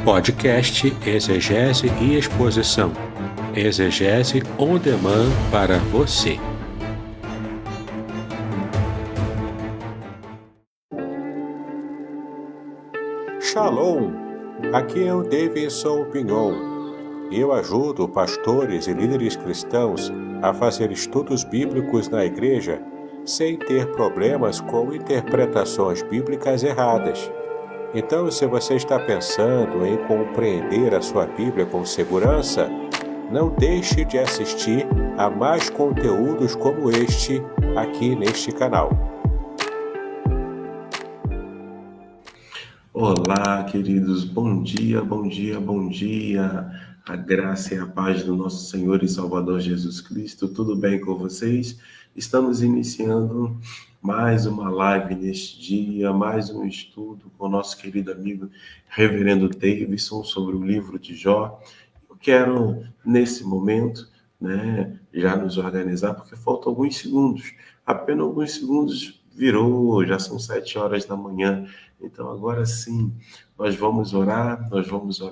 Podcast Exegese e Exposição. Exegese on demand para você. Shalom! Aqui é o Davidson Pinhon. Eu ajudo pastores e líderes cristãos a fazer estudos bíblicos na igreja sem ter problemas com interpretações bíblicas erradas. Então, se você está pensando em compreender a sua Bíblia com segurança, não deixe de assistir a mais conteúdos como este aqui neste canal. Olá, queridos, bom dia, bom dia, bom dia. A graça e a paz do nosso Senhor e Salvador Jesus Cristo, tudo bem com vocês? Estamos iniciando mais uma live neste dia, mais um estudo com o nosso querido amigo Reverendo Davidson sobre o livro de Jó. Eu quero, nesse momento, já nos organizar, porque faltam alguns segundos, apenas alguns segundos virou, já são 7 horas da manhã. Então, agora sim, nós vamos orar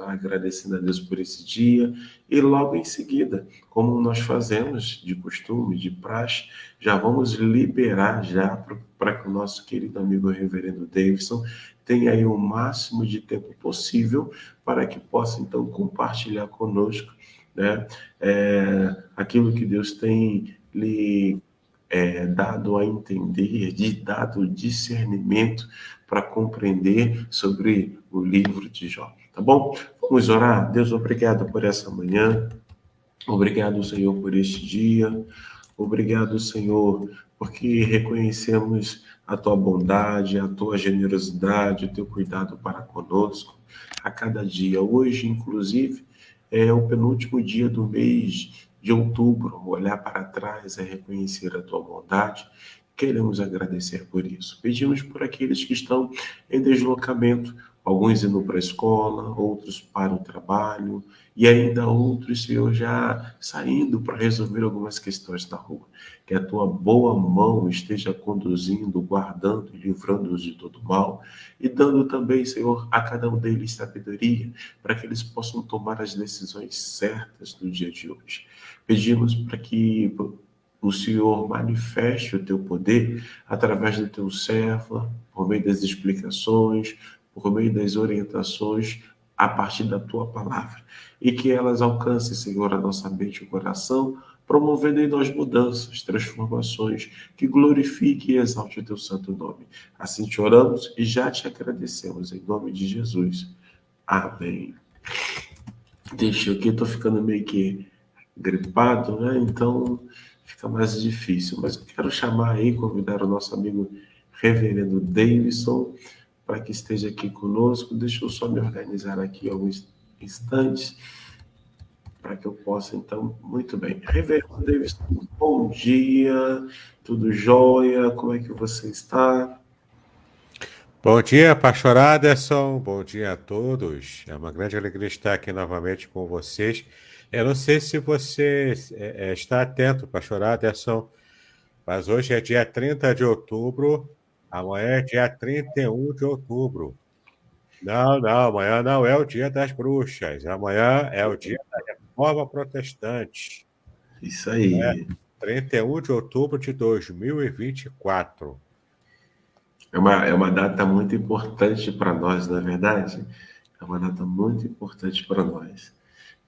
agradecendo a Deus por esse dia, e logo em seguida, como nós fazemos de costume, de praxe, já vamos liberar já para que o nosso querido amigo Reverendo Davidson tenha aí o máximo de tempo possível para que possa, então, compartilhar conosco, aquilo que Deus tem lhe dado a entender, dado discernimento para compreender sobre o livro de Jó. Tá bom? Vamos orar? Deus, obrigado por essa manhã. Obrigado, Senhor, por este dia. Obrigado, Senhor, porque reconhecemos a Tua bondade, a Tua generosidade, o Teu cuidado para conosco a cada dia. Hoje, inclusive, é o penúltimo dia do mês de outubro. Olhar para trás é reconhecer a Tua bondade. Queremos agradecer por isso. Pedimos por aqueles que estão em deslocamento, alguns indo para a escola, outros para o trabalho, e ainda outros, Senhor, já saindo para resolver algumas questões na rua. Que a Tua boa mão esteja conduzindo, guardando e livrando-os de todo mal, e dando também, Senhor, a cada um deles sabedoria, para que eles possam tomar as decisões certas no dia de hoje. Pedimos para que o Senhor manifeste o Teu poder através do Teu servo, por meio das explicações, por meio das orientações, a partir da Tua palavra. E que elas alcancem, Senhor, a nossa mente e o coração, promovendo em nós mudanças, transformações, que glorifique e exalte o Teu santo nome. Assim te oramos e já te agradecemos, em nome de Jesus. Amém. Deixa eu aqui, estou ficando meio que gripado, então fica mais difícil. Mas eu quero chamar aí, convidar o nosso amigo Reverendo Davidson para que esteja aqui conosco. Deixa eu só me organizar aqui alguns instantes para que eu possa, então, muito bem. Reverendo Davidson, bom dia, tudo jóia? Como é que você está? Bom dia, pastor Aderson. Bom dia a todos. É uma grande alegria estar aqui novamente com vocês. Eu não sei se você está atento, pastor Aderson, mas hoje é dia 30 de outubro, amanhã é dia 31 de outubro. Não, amanhã não é o dia das bruxas, amanhã é o dia da Reforma Protestante. Isso aí. 31 de outubro de 2024. É uma data muito importante para nós, não é verdade? É uma data muito importante para nós.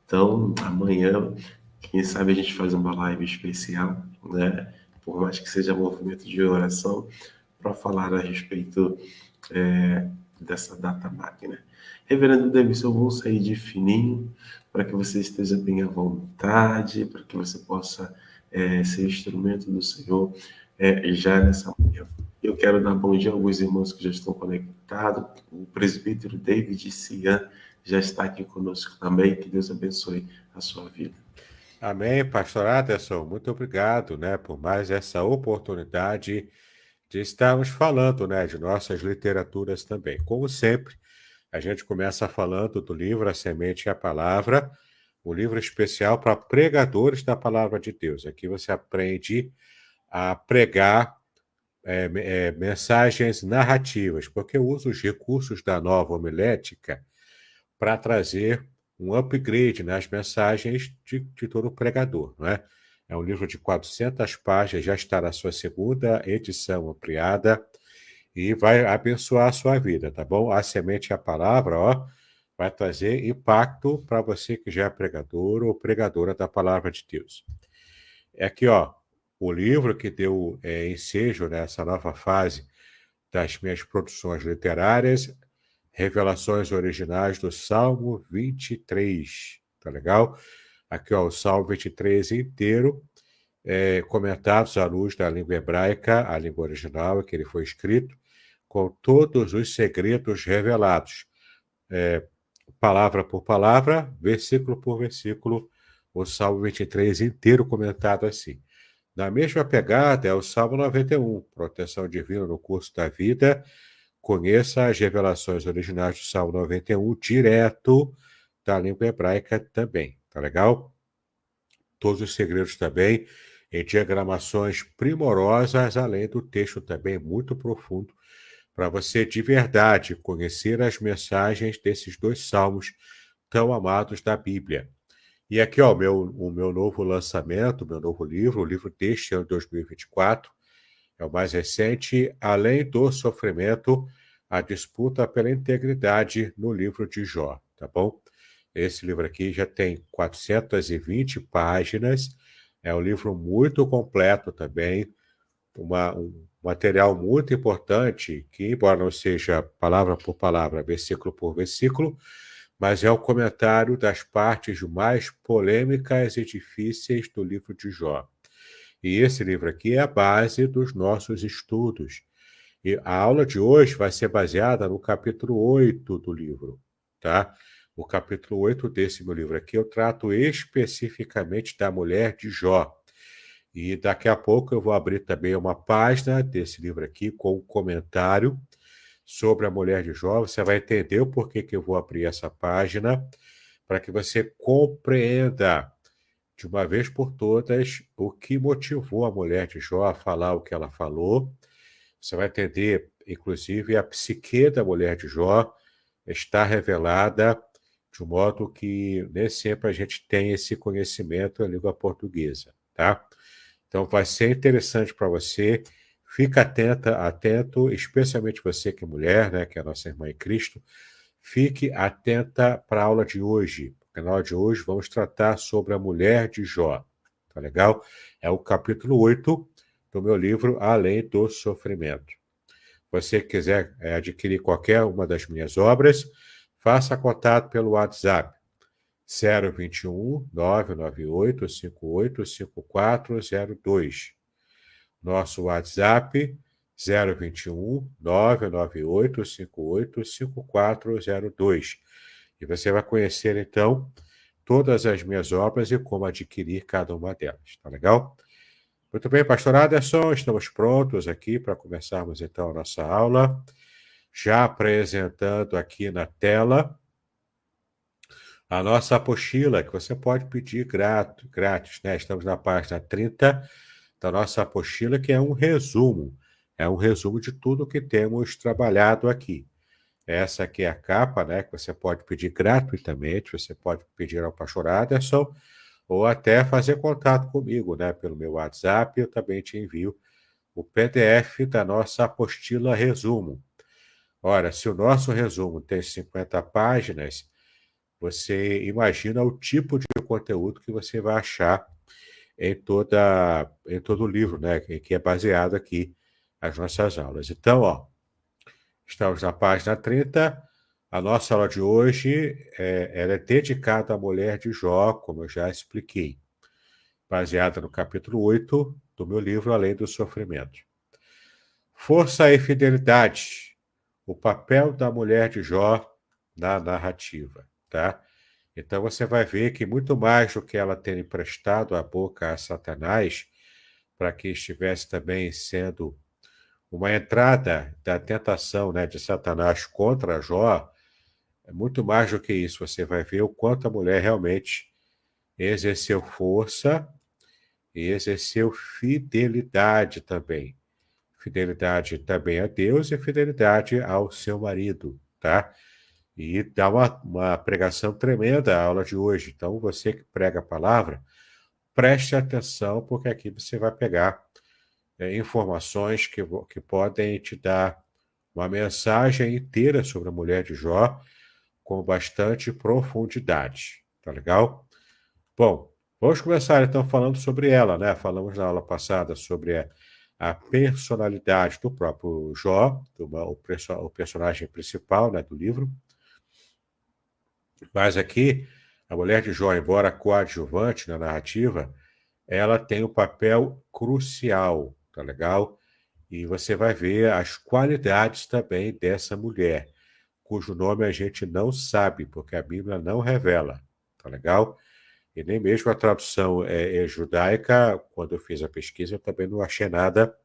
Então, amanhã, quem sabe a gente faz uma live especial, por mais que seja movimento de oração, para falar a respeito dessa data magna. Reverendo Davidson, eu vou sair de fininho para que você esteja bem à vontade, para que você possa ser instrumento do Senhor já nessa manhã. Eu quero dar bom dia a alguns irmãos que já estão conectados. O presbítero David Cian já está aqui conosco também. Que Deus abençoe a sua vida. Amém, pastor Aderson. Muito obrigado, por mais essa oportunidade de estarmos falando, de nossas literaturas também. Como sempre, a gente começa falando do livro A Semente e a Palavra, um livro especial para pregadores da Palavra de Deus. Aqui você aprende a pregar mensagens narrativas, porque eu uso os recursos da nova homilética para trazer um upgrade nas mensagens de todo pregador, não é? É um livro de 400 páginas, já está na sua segunda edição ampliada e vai abençoar a sua vida, tá bom? A semente e a palavra, ó, vai trazer impacto para você que já é pregador ou pregadora da palavra de Deus. É aqui, ó, o livro que deu ensejo nessa nova fase das minhas produções literárias, Revelações Originais do Salmo 23, tá legal? Aqui, ó, o Salmo 23 inteiro, comentados à luz da língua hebraica, a língua original, que ele foi escrito, com todos os segredos revelados, palavra por palavra, versículo por versículo, o Salmo 23 inteiro comentado assim. Na mesma pegada é o Salmo 91, Proteção Divina no Curso da Vida. Conheça as revelações originais do Salmo 91, direto da língua hebraica também, tá legal? Todos os segredos também, em diagramações primorosas, além do texto também muito profundo, para você de verdade conhecer as mensagens desses dois salmos tão amados da Bíblia. E aqui, ó, o meu novo lançamento, o meu novo livro, o livro deste ano de 2024, é o mais recente, Além do Sofrimento, a disputa pela integridade no livro de Jó, tá bom? Esse livro aqui já tem 420 páginas, é um livro muito completo também, um material muito importante, que, embora não seja palavra por palavra, versículo por versículo, mas é o comentário das partes mais polêmicas e difíceis do livro de Jó. E esse livro aqui é a base dos nossos estudos. E a aula de hoje vai ser baseada no capítulo 8 do livro, tá? O capítulo 8 desse meu livro aqui eu trato especificamente da mulher de Jó. E daqui a pouco eu vou abrir também uma página desse livro aqui com um comentário sobre a mulher de Jó. Você vai entender o porquê que eu vou abrir essa página, para que você compreenda de uma vez por todas o que motivou a mulher de Jó a falar o que ela falou. Você vai entender, inclusive, a psique da mulher de Jó está revelada de um modo que nem sempre a gente tem esse conhecimento em língua portuguesa, tá? Então vai ser interessante para você. Fica atento, especialmente você que é mulher, né, que é a nossa irmã em Cristo. Fique atenta para a aula de hoje. Porque na aula de hoje vamos tratar sobre a mulher de Jó. Tá legal? É o capítulo 8 do meu livro Além do Sofrimento. Você que quiser adquirir qualquer uma das minhas obras, faça contato pelo WhatsApp 021 998 58 5402. Nosso WhatsApp 021 998 58 5402. E você vai conhecer, então, todas as minhas obras e como adquirir cada uma delas, tá legal? Muito bem, pastor Aderson, estamos prontos aqui para começarmos, então, a nossa aula. Já apresentando aqui na tela a nossa apostila, que você pode pedir grátis, né? Estamos na página 30 da nossa apostila, que é um resumo. É um resumo de tudo que temos trabalhado aqui. Essa aqui é a capa, né? Que você pode pedir gratuitamente, você pode pedir ao pastor Aderson, ou até fazer contato comigo, né? Pelo meu WhatsApp, eu também te envio o PDF da nossa apostila resumo. Ora, se o nosso resumo tem 50 páginas, você imagina o tipo de conteúdo que você vai achar em todo o livro, né? Que é baseado aqui as nossas aulas. Então, ó, estamos na página 30. A nossa aula de hoje ela é dedicada à mulher de Jó, como eu já expliquei, baseada no capítulo 8 do meu livro Além do Sofrimento. Força e fidelidade. O papel da mulher de Jó na narrativa, tá? Então você vai ver que muito mais do que ela ter emprestado a boca a Satanás, para que estivesse também sendo uma entrada da tentação, né, de Satanás contra Jó, é muito mais do que isso. Você vai ver o quanto a mulher realmente exerceu força e exerceu fidelidade também. Fidelidade também a Deus e fidelidade ao seu marido, tá? E dá uma pregação tremenda a aula de hoje. Então, você que prega a palavra, preste atenção, porque aqui você vai pegar informações que podem te dar uma mensagem inteira sobre a mulher de Jó, com bastante profundidade. Tá legal? Bom, vamos começar então falando sobre ela, né? Falamos na aula passada sobre a personalidade do próprio Jó, o personagem principal, né, do livro. Mas aqui, a mulher de Jó, embora coadjuvante na narrativa, ela tem um papel crucial, tá legal? E você vai ver as qualidades também dessa mulher, cujo nome a gente não sabe, porque a Bíblia não revela, tá legal? E nem mesmo a tradução judaica, quando eu fiz a pesquisa, eu também não achei nada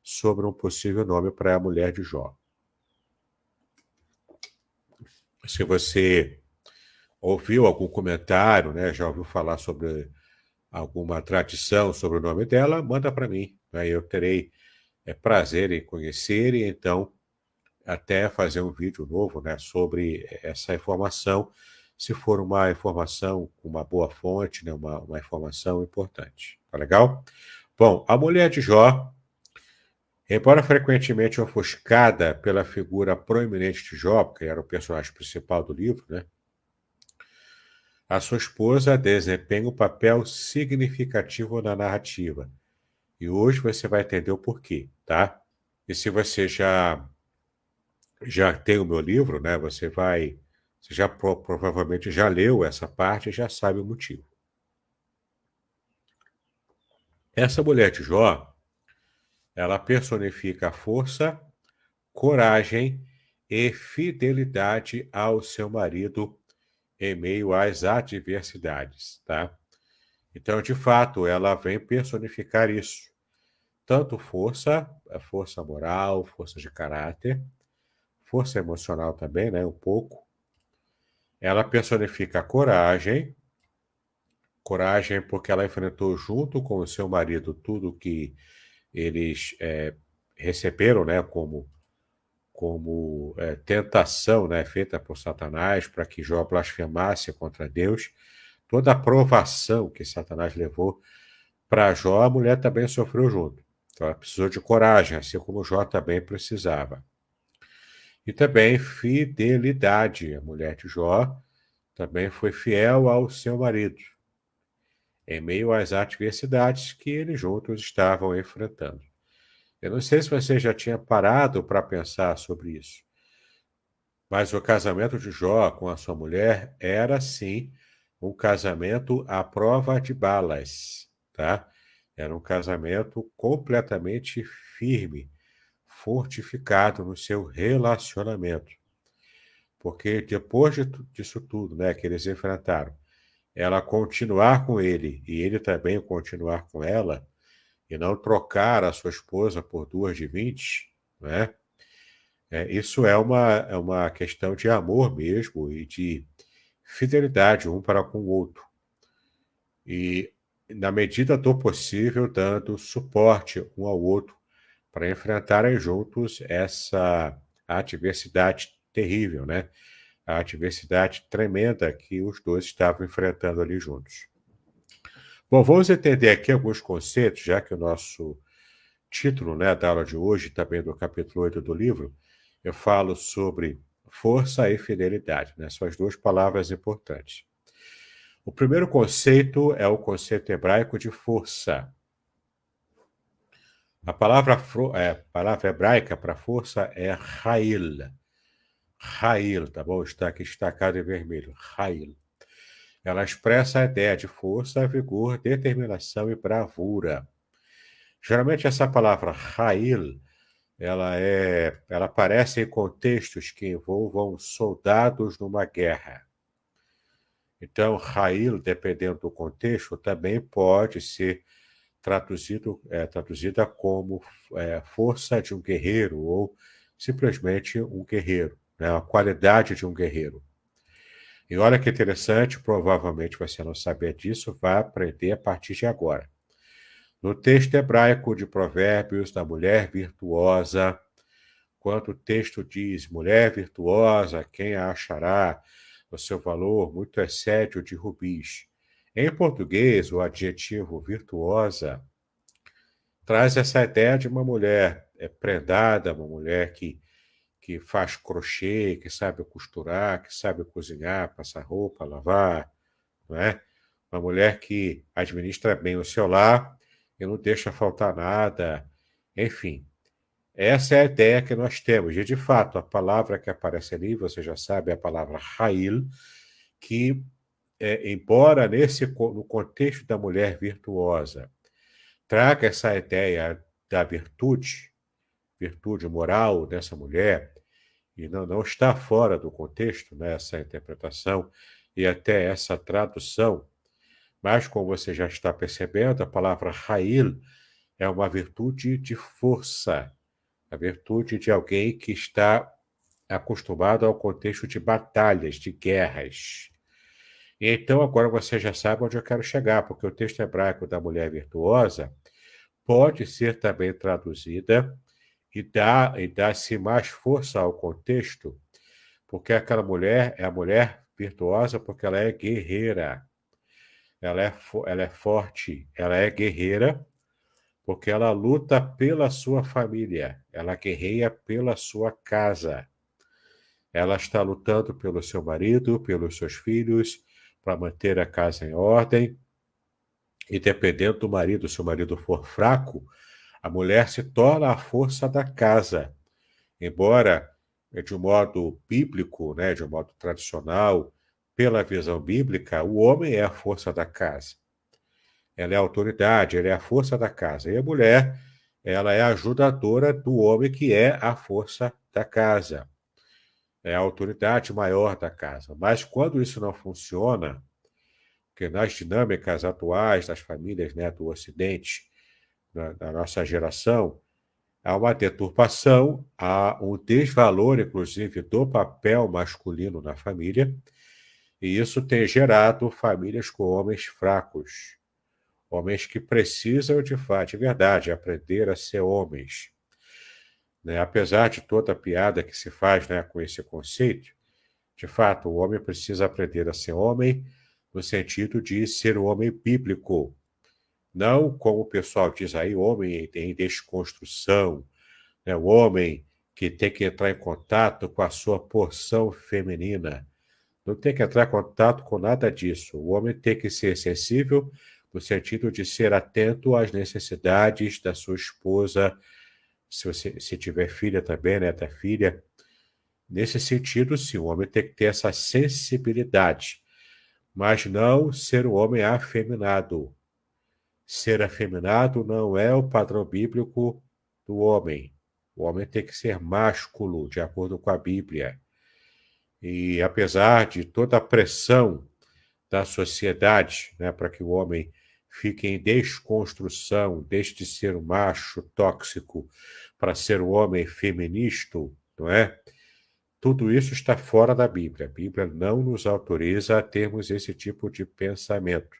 sobre um possível nome para a mulher de Jó. Se você ouviu algum comentário, né, já ouviu falar sobre alguma tradição sobre o nome dela, manda para mim. Né? Eu terei prazer em conhecer e então até fazer um vídeo novo, né, sobre essa informação, se for uma informação com uma boa fonte, né, uma informação importante. Tá legal? Bom, a mulher de Jó, embora frequentemente ofuscada pela figura proeminente de Jó, que era o personagem principal do livro, né, a sua esposa desempenha um papel significativo na narrativa. E hoje você vai entender o porquê, tá? E se você já tem o meu livro, né? Você já provavelmente já leu essa parte e já sabe o motivo. Essa mulher de Jó, ela personifica a força, coragem e fidelidade ao seu marido em meio às adversidades, tá? Então, de fato, ela vem personificar isso. Tanto força, a força moral, força de caráter, força emocional também, né, um pouco. Ela personifica a coragem, coragem porque ela enfrentou junto com o seu marido tudo que eles receberam, né, como tentação, né, feita por Satanás para que Jó blasfemasse contra Deus. Toda a provação que Satanás levou para Jó, a mulher também sofreu junto. Então ela precisou de coragem, assim como Jó também precisava. E também fidelidade. A mulher de Jó também foi fiel ao seu marido, em meio às adversidades que eles juntos estavam enfrentando. Eu não sei se você já tinha parado para pensar sobre isso, mas o casamento de Jó com a sua mulher era, sim, um casamento à prova de balas, tá? Era um casamento completamente firme, fortificado no seu relacionamento. Porque depois disso tudo, né, que eles enfrentaram, ela continuar com ele e ele também continuar com ela, e não trocar a sua esposa por duas de 20, né? Isso é uma questão de amor mesmo e de fidelidade um para com o outro. E, na medida do possível, dando suporte um ao outro para enfrentarem juntos essa adversidade terrível, né? A adversidade tremenda que os dois estavam enfrentando ali juntos. Bom, vamos entender aqui alguns conceitos, já que o nosso título, né, da aula de hoje, também do capítulo 8 do livro, eu falo sobre força e fidelidade, né? São as duas palavras importantes. O primeiro conceito é o conceito hebraico de força. A palavra hebraica para força é Ha'il. Ha'il, tá bom? Está aqui destacado em vermelho. Ha'il. Ela expressa a ideia de força, vigor, determinação e bravura. Geralmente essa palavra Ha'il, ela aparece em contextos que envolvam soldados numa guerra. Então, Ha'il, dependendo do contexto, também pode ser traduzida como força de um guerreiro ou simplesmente um guerreiro, né? A qualidade de um guerreiro. E olha que interessante, provavelmente você não sabia disso, vai aprender a partir de agora. No texto hebraico de Provérbios, da mulher virtuosa, quando o texto diz mulher virtuosa, quem a achará? O seu valor muito excede o de rubis. Em português, o adjetivo virtuosa traz essa ideia de uma mulher prendada, uma mulher que faz crochê, que sabe costurar, que sabe cozinhar, passar roupa, lavar, não é? Uma mulher que administra bem o seu lar e não deixa faltar nada. Enfim, essa é a ideia que nós temos. E, de fato, a palavra que aparece ali, você já sabe, é a palavra Rail, que, embora no contexto da mulher virtuosa, traga essa ideia da virtude moral dessa mulher, e não está fora do contexto, né, essa interpretação e até essa tradução, mas como você já está percebendo, a palavra Rail é uma virtude de força, a virtude de alguém que está acostumado ao contexto de batalhas, de guerras. E então agora você já sabe onde eu quero chegar, porque o texto hebraico da mulher virtuosa pode ser também traduzida e dá-se mais força ao contexto, porque aquela mulher é a mulher virtuosa porque ela é guerreira, ela é forte, ela é guerreira porque ela luta pela sua família, ela guerreia pela sua casa. Ela está lutando pelo seu marido, pelos seus filhos, para manter a casa em ordem. E dependendo do marido, se o marido for fraco, a mulher se torna a força da casa. Embora de um modo bíblico, né, de um modo tradicional, pela visão bíblica, o homem é a força da casa. Ela é a autoridade, ela é a força da casa. E a mulher, ela é a ajudadora do homem, que é a força da casa. É a autoridade maior da casa. Mas quando isso não funciona, porque nas dinâmicas atuais das famílias, né, do Ocidente, da nossa geração, há uma deturpação, há um desvalor, inclusive, do papel masculino na família, e isso tem gerado famílias com homens fracos, homens que precisam, de fato, de verdade, aprender a ser homens. Né? Apesar de toda a piada que se faz, né, com esse conceito, de fato, o homem precisa aprender a ser homem no sentido de ser um homem bíblico, não como o pessoal diz aí, homem em desconstrução, né? O homem que tem que entrar em contato com a sua porção feminina. Não tem que entrar em contato com nada disso. O homem tem que ser sensível no sentido de ser atento às necessidades da sua esposa, se tiver filha também, né, da filha. Nesse sentido, sim, o homem tem que ter essa sensibilidade, mas não ser um homem afeminado. Ser afeminado não é o padrão bíblico do homem. O homem tem que ser másculo, de acordo com a Bíblia. E apesar de toda a pressão da sociedade, né, para que o homem fique em desconstrução, deixe de ser um macho tóxico para ser um homem feminista, não é? Tudo isso está fora da Bíblia. A Bíblia não nos autoriza a termos esse tipo de pensamento.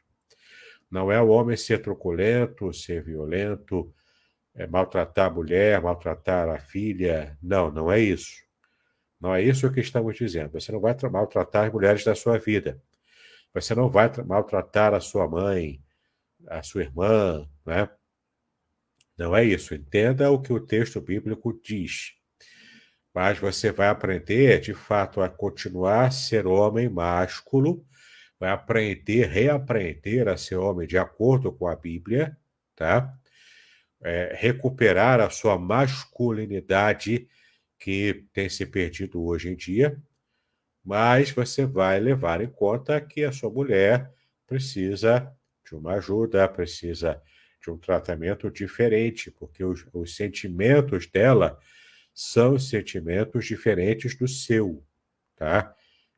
Não é o homem ser truculento, ser violento, maltratar a mulher, maltratar a filha. Não, não é isso. Não é isso que estamos dizendo. Você não vai maltratar as mulheres da sua vida. Você não vai maltratar a sua mãe, a sua irmã, né? Não é isso. Entenda o que o texto bíblico diz. Mas você vai aprender, de fato, a continuar a ser homem másculo, vai aprender, reaprender a ser homem de acordo com a Bíblia, tá? Recuperar a sua masculinidade que tem se perdido hoje em dia, mas você vai levar em conta que a sua mulher precisa de uma ajuda, precisa de um tratamento diferente, porque os sentimentos dela são sentimentos diferentes do seu, tá?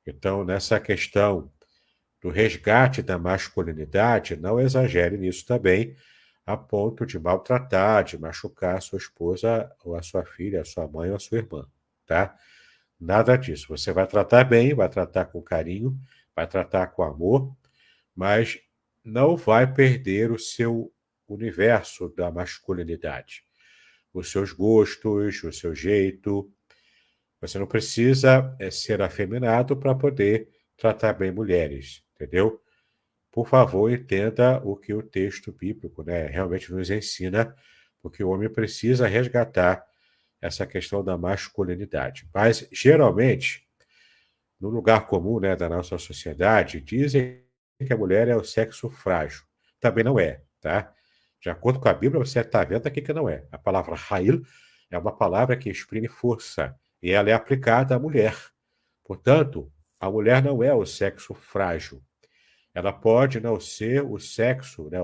Então, nessa questão do resgate da masculinidade, não exagere nisso também, a ponto de maltratar, de machucar a sua esposa, ou a sua filha, a sua mãe ou a sua irmã, tá? Nada disso. Você vai tratar bem, vai tratar com carinho, vai tratar com amor, mas não vai perder o seu universo da masculinidade. Os seus gostos, o seu jeito, Você não precisa ser afeminado para poder tratar bem mulheres, entendeu? Por favor, entenda o que o texto bíblico, né, realmente nos ensina, porque o homem precisa resgatar essa questão da masculinidade. Mas, geralmente, no lugar comum, né, da nossa sociedade, dizem que a mulher é o sexo frágil. Também não é, tá? De acordo com a Bíblia, você está vendo aqui que não é. A palavra Rail é uma palavra que exprime força e ela é aplicada à mulher. Portanto, a mulher não é o sexo frágil. Ela pode não ser o sexo, né?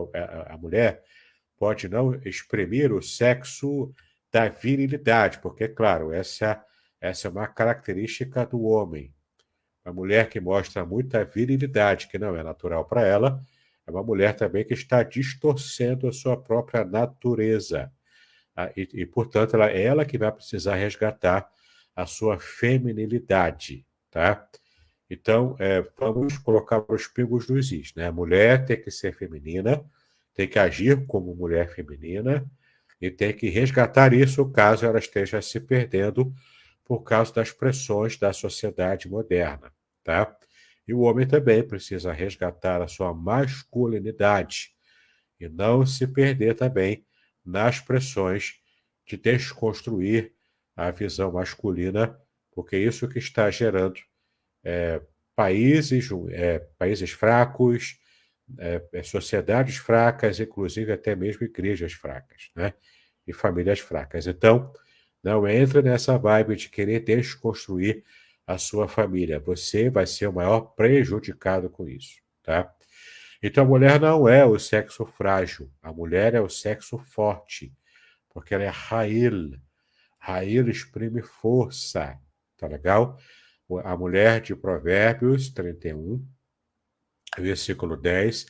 A mulher pode não exprimir o sexo da virilidade, porque, claro, essa é uma característica do homem. A mulher que mostra muita virilidade, que não é natural para ela, é uma mulher também que está distorcendo a sua própria natureza. Portanto, é ela que vai precisar resgatar a sua feminilidade, tá? Então, vamos colocar os pingos nos is, né? A mulher tem que ser feminina, tem que agir como mulher feminina e tem que resgatar isso caso ela esteja se perdendo por causa das pressões da sociedade moderna, tá? E o homem também precisa resgatar a sua masculinidade e não se perder também nas pressões de desconstruir a visão masculina, porque é isso que está gerando países fracos, sociedades fracas, inclusive até mesmo igrejas fracas, né? E famílias fracas. Então, não entre nessa vibe de querer desconstruir a sua família. Você vai ser o maior prejudicado com isso, tá? Então, a mulher não é o sexo frágil, a mulher é o sexo forte, porque ela é Rail. Rail exprime força, tá legal? A mulher de Provérbios 31, versículo 10,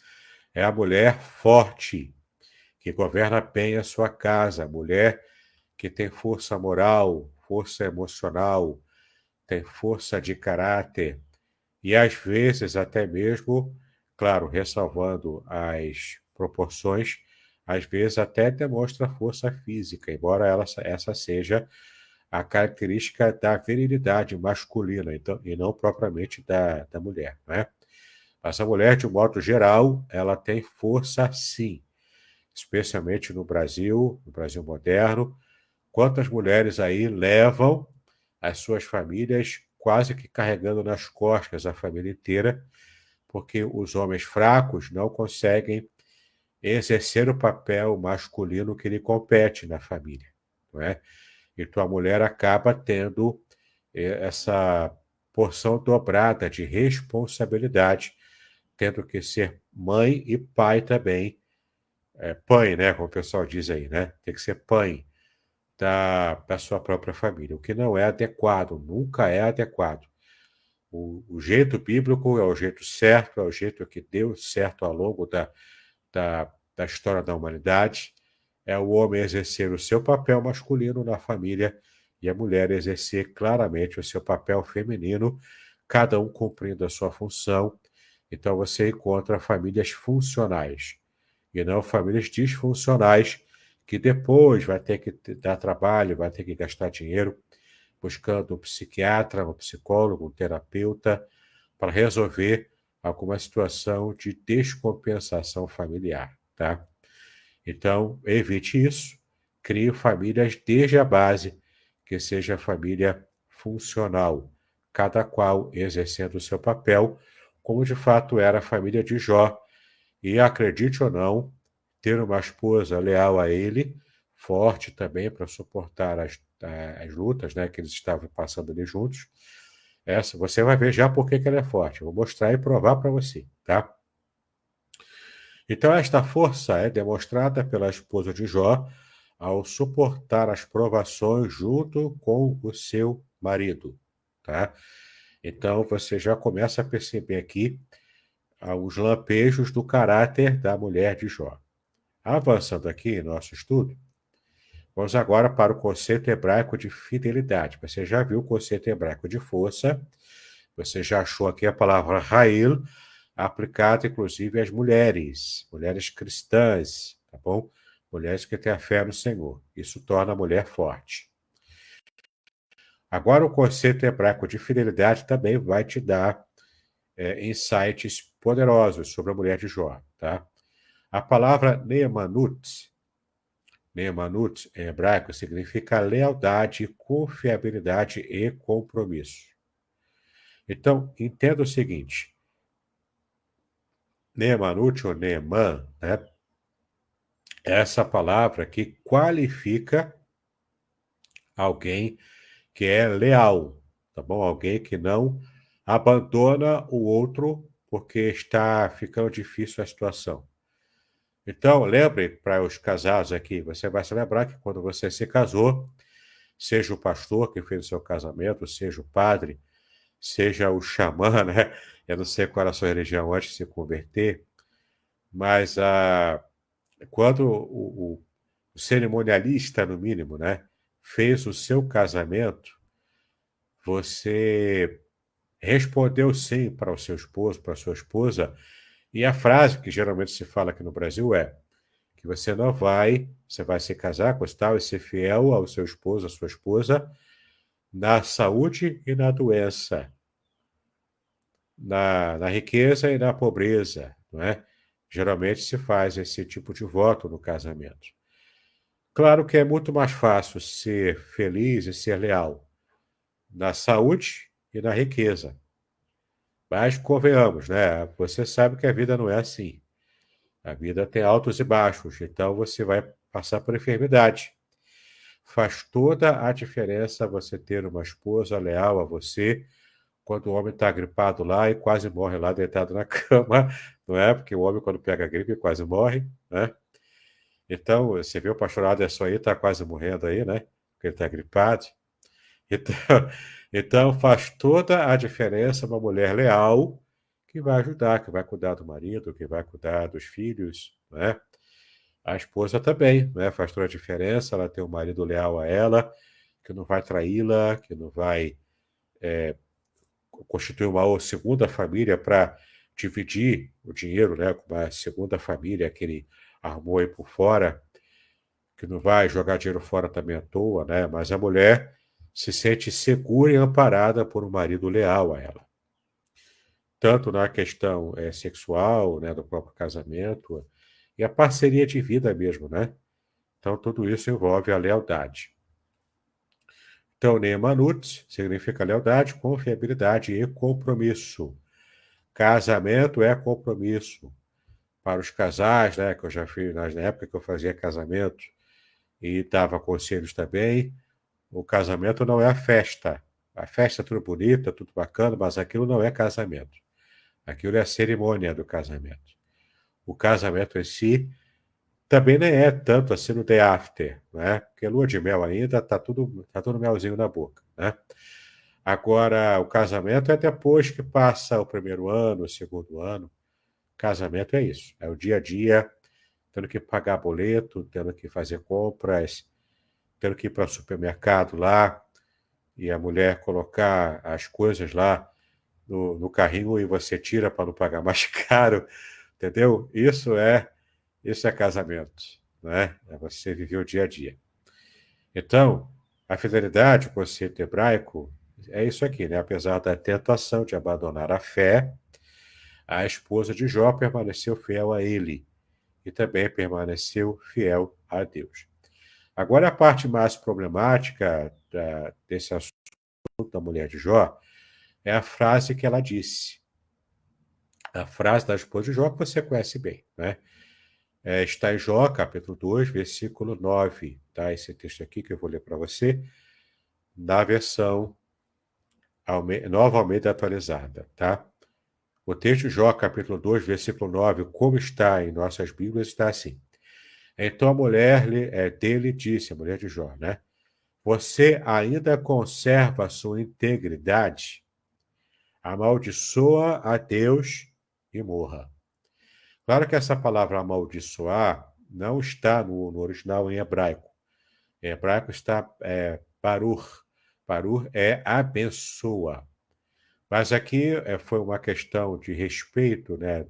é a mulher forte, que governa bem a sua casa, a mulher que tem força moral, força emocional, tem força de caráter, e às vezes até mesmo, claro, ressalvando as proporções, às vezes até demonstra força física, embora essa seja a característica da virilidade masculina, então, e não propriamente da mulher, né? Mas a mulher, de um modo geral, ela tem força sim, especialmente no Brasil moderno. Quantas mulheres aí levam as suas famílias quase que carregando nas costas a família inteira, porque os homens fracos não conseguem exercer o papel masculino que lhe compete na família, não é? Então a mulher acaba tendo essa porção dobrada de responsabilidade, tendo que ser mãe e pai também. Pai, né? Como o pessoal diz aí, né? Tem que ser pai da sua própria família, o que não é adequado, nunca é adequado. O jeito bíblico é o jeito certo, é o jeito que deu certo ao longo da história da humanidade. É o homem exercer o seu papel masculino na família e a mulher exercer claramente o seu papel feminino, cada um cumprindo a sua função. Então você encontra famílias funcionais e não famílias disfuncionais que depois vai ter que dar trabalho, vai ter que gastar dinheiro buscando um psiquiatra, um psicólogo, um terapeuta para resolver alguma situação de descompensação familiar, tá? Então, evite isso. Crie famílias desde a base, que seja família funcional, cada qual exercendo o seu papel, como de fato era a família de Jó. E acredite ou não, ter uma esposa leal a ele, forte também para suportar as lutas, né, que eles estavam passando ali juntos. Essa você vai ver já por que ela é forte. Eu vou mostrar e provar para você, tá? Então, esta força é demonstrada pela esposa de Jó ao suportar as provações junto com o seu marido, tá? Então, você já começa a perceber aqui os lampejos do caráter da mulher de Jó. Avançando aqui em nosso estudo, vamos agora para o conceito hebraico de fidelidade. Você já viu o conceito hebraico de força, você já achou aqui a palavra Rail, aplicada inclusive às mulheres, mulheres cristãs, tá bom? Mulheres que têm a fé no Senhor. Isso torna a mulher forte. Agora, o conceito hebraico de fidelidade também vai te dar insights poderosos sobre a mulher de Jó, tá? A palavra Neemanut em hebraico significa lealdade, confiabilidade e compromisso. Então, entenda o seguinte, Neemanut ou Neeman, né? É essa palavra que qualifica alguém que é leal, tá bom? Alguém que não abandona o outro porque está ficando difícil a situação. Então, lembre para os casados aqui, você vai se lembrar que quando você se casou, seja o pastor que fez o seu casamento, seja o padre, seja o xamã, né? Eu não sei qual era a sua religião antes de se converter, mas quando o cerimonialista, no mínimo, né, fez o seu casamento, você respondeu sim para o seu esposo, para a sua esposa, e a frase que geralmente se fala aqui no Brasil é que você vai se casar com esse tal e ser fiel ao seu esposo, à sua esposa, na saúde e na doença, na riqueza e na pobreza, não é? Geralmente se faz esse tipo de voto no casamento. Claro que é muito mais fácil ser feliz e ser leal na saúde e na riqueza. Mas convenhamos, né? Você sabe que a vida não é assim. A vida tem altos e baixos, então você vai passar por enfermidade. Faz toda a diferença você ter uma esposa leal a você quando o homem está gripado lá e quase morre lá deitado na cama, não é? Porque o homem, quando pega gripe, quase morre, né? Então, você vê o pastor Aderson aí, está quase morrendo aí, né? Porque ele está gripado. Então, então, faz toda a diferença uma mulher leal que vai ajudar, que vai cuidar do marido, que vai cuidar dos filhos, né? A esposa também, né? Faz toda a diferença, ela tem um marido leal a ela, que não vai traí-la, que não vai constituir uma segunda família para dividir o dinheiro, né? Com uma segunda família que ele armou aí por fora, que não vai jogar dinheiro fora também à toa, né? Mas a mulher se sente segura e amparada por um marido leal a ela. Tanto na questão sexual, né, do próprio casamento, e a parceria de vida mesmo, né? Então, tudo isso envolve a lealdade. Então, Neemanut significa lealdade, confiabilidade e compromisso. Casamento é compromisso. Para os casais, né, que eu já fiz na época que eu fazia casamento e dava conselhos também, o casamento não é a festa. A festa é tudo bonita, tudo bacana, mas aquilo não é casamento. Aquilo é a cerimônia do casamento. O casamento em si também nem é tanto assim no day after, né? Porque lua de mel ainda tá tudo melzinho na boca, né? Agora, o casamento é depois que passa o primeiro ano, o segundo ano. Casamento é isso, é o dia a dia, tendo que pagar boleto, tendo que fazer compras, tendo que ir para o supermercado lá, e a mulher colocar as coisas lá no carrinho e você tira para não pagar mais caro, entendeu? Isso é casamento, né? É você viver o dia a dia. Então, a fidelidade, o conceito hebraico, é isso aqui, né? Apesar da tentação de abandonar a fé, a esposa de Jó permaneceu fiel a ele e também permaneceu fiel a Deus. Agora, a parte mais problemática desse assunto da mulher de Jó é a frase que ela disse. A frase da esposa de Jó que você conhece bem, né? Está em Jó, capítulo 2, versículo 9, tá? Esse texto aqui que eu vou ler para você, na versão Nova Almeida atualizada, tá? O texto de Jó, capítulo 2, versículo 9, como está em nossas Bíblias, está assim. Então a mulher dele disse, a mulher de Jó, né? Você ainda conserva a sua integridade? Amaldiçoa a Deus e morra. Claro que essa palavra amaldiçoar não está no original em hebraico. Em hebraico está parur. Parur é abençoa. Mas aqui foi uma questão de respeito, né,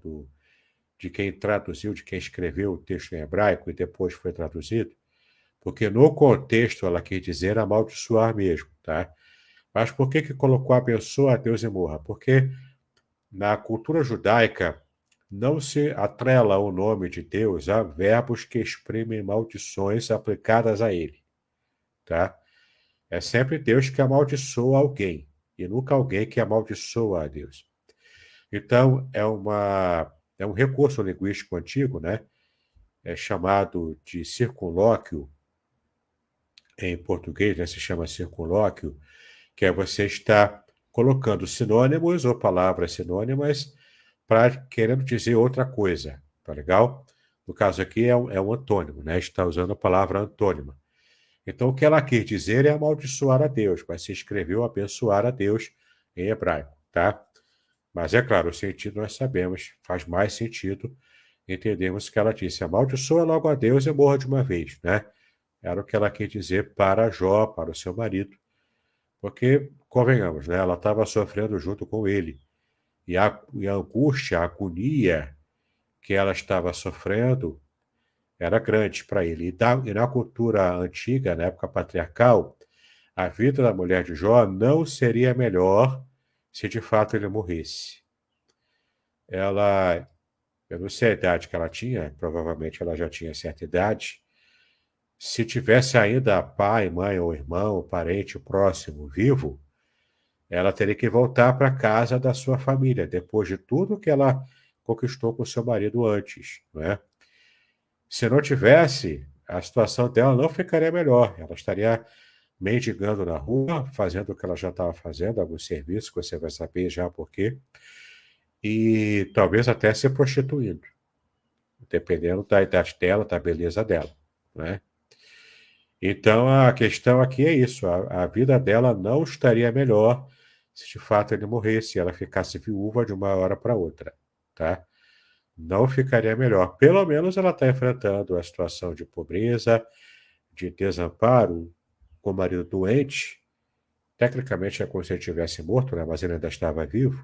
de quem traduziu, de quem escreveu o texto em hebraico e depois foi traduzido, porque no contexto ela quis dizer amaldiçoar mesmo, tá? Mas por que colocou abençoa a Deus e morra? Porque na cultura judaica não se atrela o nome de Deus a verbos que exprimem maldições aplicadas a ele, tá? É sempre Deus que amaldiçoa alguém, e nunca alguém que amaldiçoa a Deus. Então, é um recurso linguístico antigo, né? É chamado de circunlóquio, em português, né? Se chama circunlóquio, que é você estar colocando sinônimos ou palavras sinônimas para querendo dizer outra coisa, tá legal? No caso aqui é um antônimo, né? Está usando a palavra antônima. Então, o que ela quis dizer é amaldiçoar a Deus, mas se escreveu abençoar a Deus em hebraico, tá? Mas é claro, o sentido nós sabemos, faz mais sentido entendermos que ela disse: amaldiçoa logo a Deus e morra de uma vez, né? Era o que ela quis dizer para Jó, para o seu marido, porque, convenhamos, né? Ela estava sofrendo junto com ele. E a angústia, a agonia que ela estava sofrendo era grande para ele. E na cultura antiga, na época patriarcal, a vida da mulher de Jó não seria melhor se de fato ele morresse. Ela, eu não sei a idade que ela tinha, provavelmente ela já tinha certa idade. Se tivesse ainda pai, mãe ou irmão, ou parente próximo vivo, ela teria que voltar para a casa da sua família, depois de tudo que ela conquistou com seu marido antes, não é? Se não tivesse, a situação dela não ficaria melhor. Ela estaria mendigando na rua, fazendo o que ela já estava fazendo, algum serviço, que você vai saber já por quê, e talvez até se prostituindo, dependendo da idade dela, da beleza dela, né? Então, a questão aqui é isso, a vida dela não estaria melhor se de fato ele morresse, ela ficasse viúva de uma hora para outra, tá? Não ficaria melhor. Pelo menos ela está enfrentando a situação de pobreza, de desamparo, com o marido doente. Tecnicamente é como se ele tivesse morto, né? Mas ele ainda estava vivo.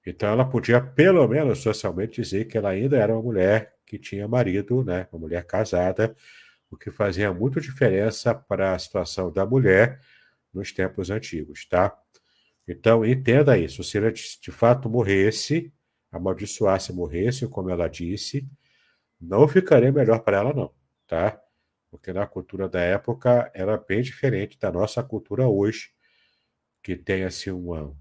Então ela podia, pelo menos socialmente, dizer que ela ainda era uma mulher que tinha marido, né? Uma mulher casada, o que fazia muito diferença para a situação da mulher nos tempos antigos, tá? Então entenda isso. Se ela de fato morresse, amaldiçoasse e morresse, como ela disse, não ficaria melhor para ela, não, tá? Porque na cultura da época era bem diferente da nossa cultura hoje, que tem assim um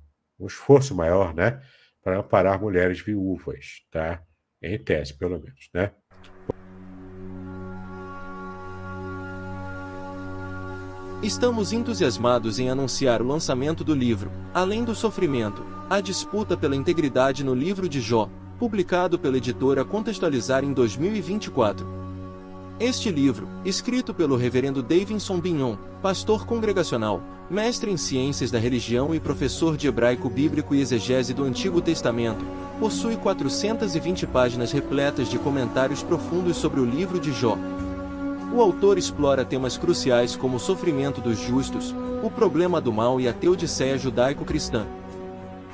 esforço maior, né, para amparar mulheres viúvas, tá? Em tese, pelo menos, né? Estamos entusiasmados em anunciar o lançamento do livro Além do Sofrimento, a disputa pela integridade no livro de Jó, publicado pela editora Contextualizar em 2024. Este livro, escrito pelo reverendo Davidson Bignon, pastor congregacional, mestre em ciências da religião e professor de hebraico bíblico e exegese do Antigo Testamento, possui 420 páginas repletas de comentários profundos sobre o livro de Jó. O autor explora temas cruciais como o sofrimento dos justos, o problema do mal e a teodiceia judaico-cristã.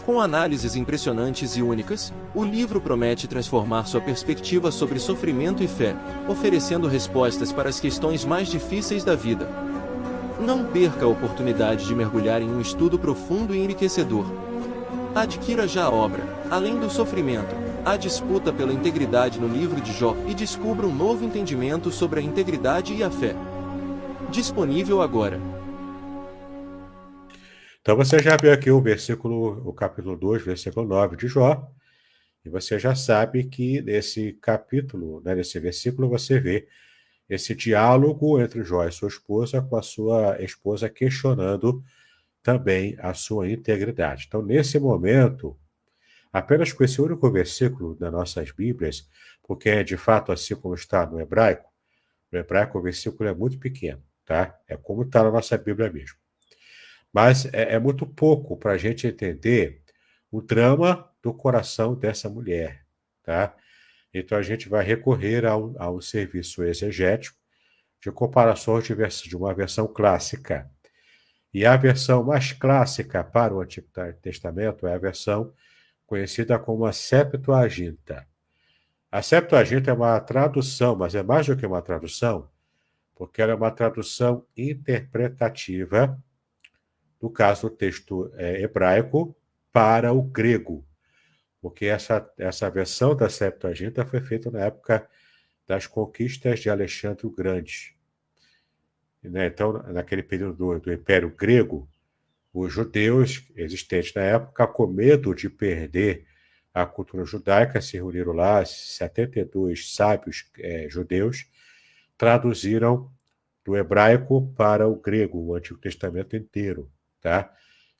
Com análises impressionantes e únicas, o livro promete transformar sua perspectiva sobre sofrimento e fé, oferecendo respostas para as questões mais difíceis da vida. Não perca a oportunidade de mergulhar em um estudo profundo e enriquecedor. Adquira já a obra, Além do Sofrimento, a disputa pela integridade no livro de Jó e descubra um novo entendimento sobre a integridade e a fé. Disponível agora. Então você já viu aqui o capítulo 2, versículo 9 de Jó, e você já sabe que nesse capítulo, né, nesse versículo, você vê esse diálogo entre Jó e sua esposa, com a sua esposa questionando também a sua integridade. Então, nesse momento, apenas com esse único versículo das nossas Bíblias, porque é de fato assim como está no hebraico o versículo é muito pequeno, tá? É como está na nossa Bíblia mesmo. Mas é muito pouco para a gente entender o drama do coração dessa mulher, tá? Então a gente vai recorrer a um serviço exegético de comparações de uma versão clássica. E a versão mais clássica para o Antigo Testamento é a versão conhecida como a Septuaginta. A Septuaginta é uma tradução, mas é mais do que uma tradução, porque ela é uma tradução interpretativa no caso do texto hebraico, para o grego, porque essa versão da Septuaginta foi feita na época das conquistas de Alexandre o Grande. Né? Então, naquele período do Império Grego, os judeus existentes na época, com medo de perder a cultura judaica, se reuniram lá 72 sábios judeus, traduziram do hebraico para o grego, o Antigo Testamento inteiro, tá?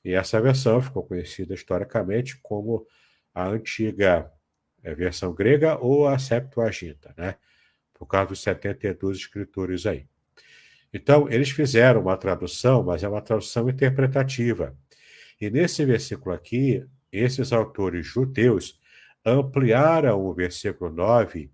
E essa versão ficou conhecida historicamente como a antiga versão grega ou a Septuaginta, né? Por causa dos 72 escritores aí. Então, eles fizeram uma tradução, mas é uma tradução interpretativa. E nesse versículo aqui, esses autores judeus ampliaram o versículo 9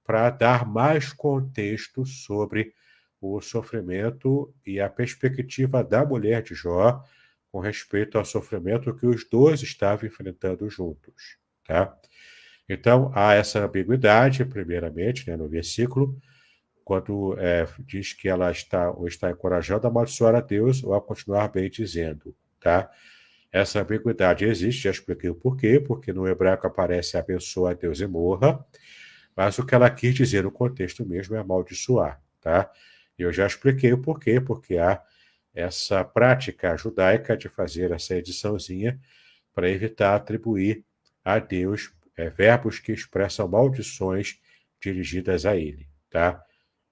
para dar mais contexto sobre o sofrimento e a perspectiva da mulher de Jó com respeito ao sofrimento que os dois estavam enfrentando juntos, tá? Então, há essa ambiguidade, primeiramente, né, no versículo, quando diz que ela está encorajando a amaldiçoar a Deus ou a continuar bem dizendo, tá? Essa ambiguidade existe, já expliquei o porquê, porque no hebraico aparece abençoa a Deus e morra, mas o que ela quis dizer no contexto mesmo é amaldiçoar, tá? Eu já expliquei o porquê, porque há essa prática judaica de fazer essa ediçãozinha para evitar atribuir a Deus verbos que expressam maldições dirigidas a ele, tá?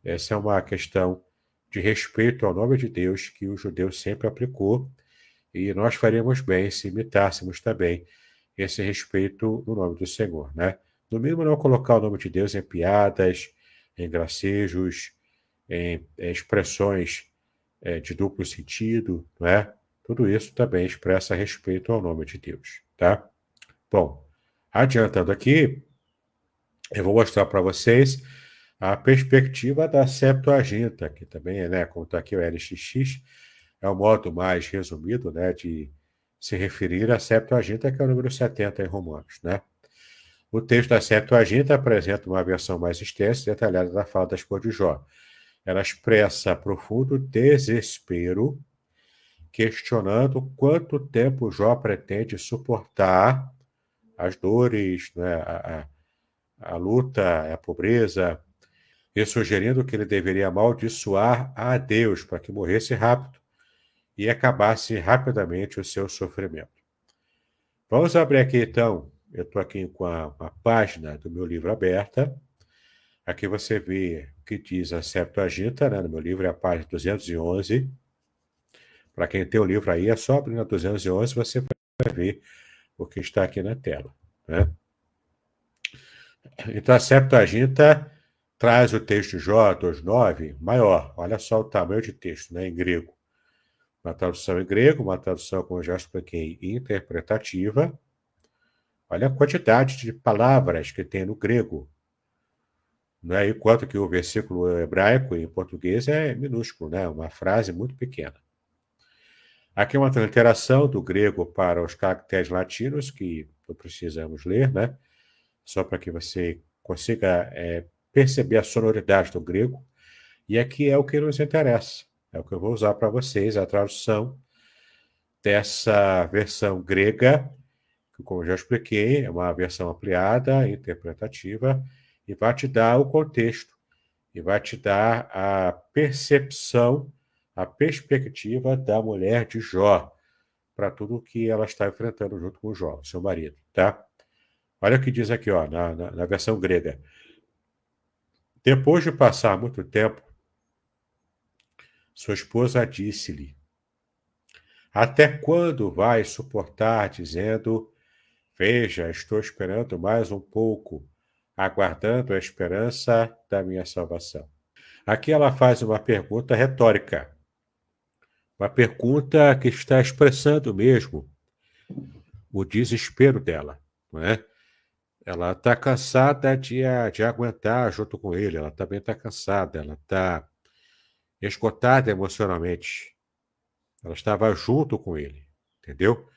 Essa é uma questão de respeito ao nome de Deus que o judeu sempre aplicou e nós faríamos bem se imitássemos também esse respeito no nome do Senhor, né? No mínimo, não colocar o nome de Deus em piadas, em gracejos, em expressões de duplo sentido, não é? Tudo isso também expressa respeito ao nome de Deus, tá? Bom, adiantando aqui, eu vou mostrar para vocês a perspectiva da Septuaginta, que também, né, como está aqui o LXX, é o modo mais resumido, né, de se referir à Septuaginta, que é o número 70 em Romanos, né? O texto da Septuaginta apresenta uma versão mais extensa e detalhada da fala da esposa de Jó. Ela expressa profundo desespero, questionando quanto tempo Jó pretende suportar as dores, né, a luta, a pobreza, e sugerindo que ele deveria amaldiçoar a Deus para que morresse rápido e acabasse rapidamente o seu sofrimento. Vamos abrir aqui, então. Eu estou aqui com a página do meu livro aberta. Aqui você vê o que diz a Septuaginta, né? No meu livro é a página 211. Para quem tem o livro aí, é só abrir na 211, você vai ver o que está aqui na tela, né? Então, a Septuaginta traz o texto de Jó 2:9 maior. Olha só o tamanho de texto, né, em grego. Uma tradução em grego, uma tradução, como eu já expliquei, interpretativa. Olha a quantidade de palavras que tem no grego. Né? Enquanto que o versículo hebraico em português é minúsculo, né? Uma frase muito pequena. Aqui é uma transliteração do grego para os caracteres latinos, que não precisamos ler, né? Só para que você consiga perceber a sonoridade do grego. E aqui é o que nos interessa. É o que eu vou usar para vocês, a tradução dessa versão grega, que, como eu já expliquei, é uma versão ampliada, interpretativa, e vai te dar o contexto, e vai te dar a percepção, a perspectiva da mulher de Jó, para tudo o que ela está enfrentando junto com Jó, seu marido, tá? Olha o que diz aqui, ó, na versão grega. Depois de passar muito tempo, sua esposa disse-lhe: Até quando vai suportar, dizendo: Veja, estou esperando mais um pouco, aguardando a esperança da minha salvação. Aqui ela faz uma pergunta retórica, uma pergunta que está expressando mesmo o desespero dela, não é? Ela está cansada de aguentar junto com ele, ela também está cansada, ela está esgotada emocionalmente. Ela estava junto com ele, entendeu?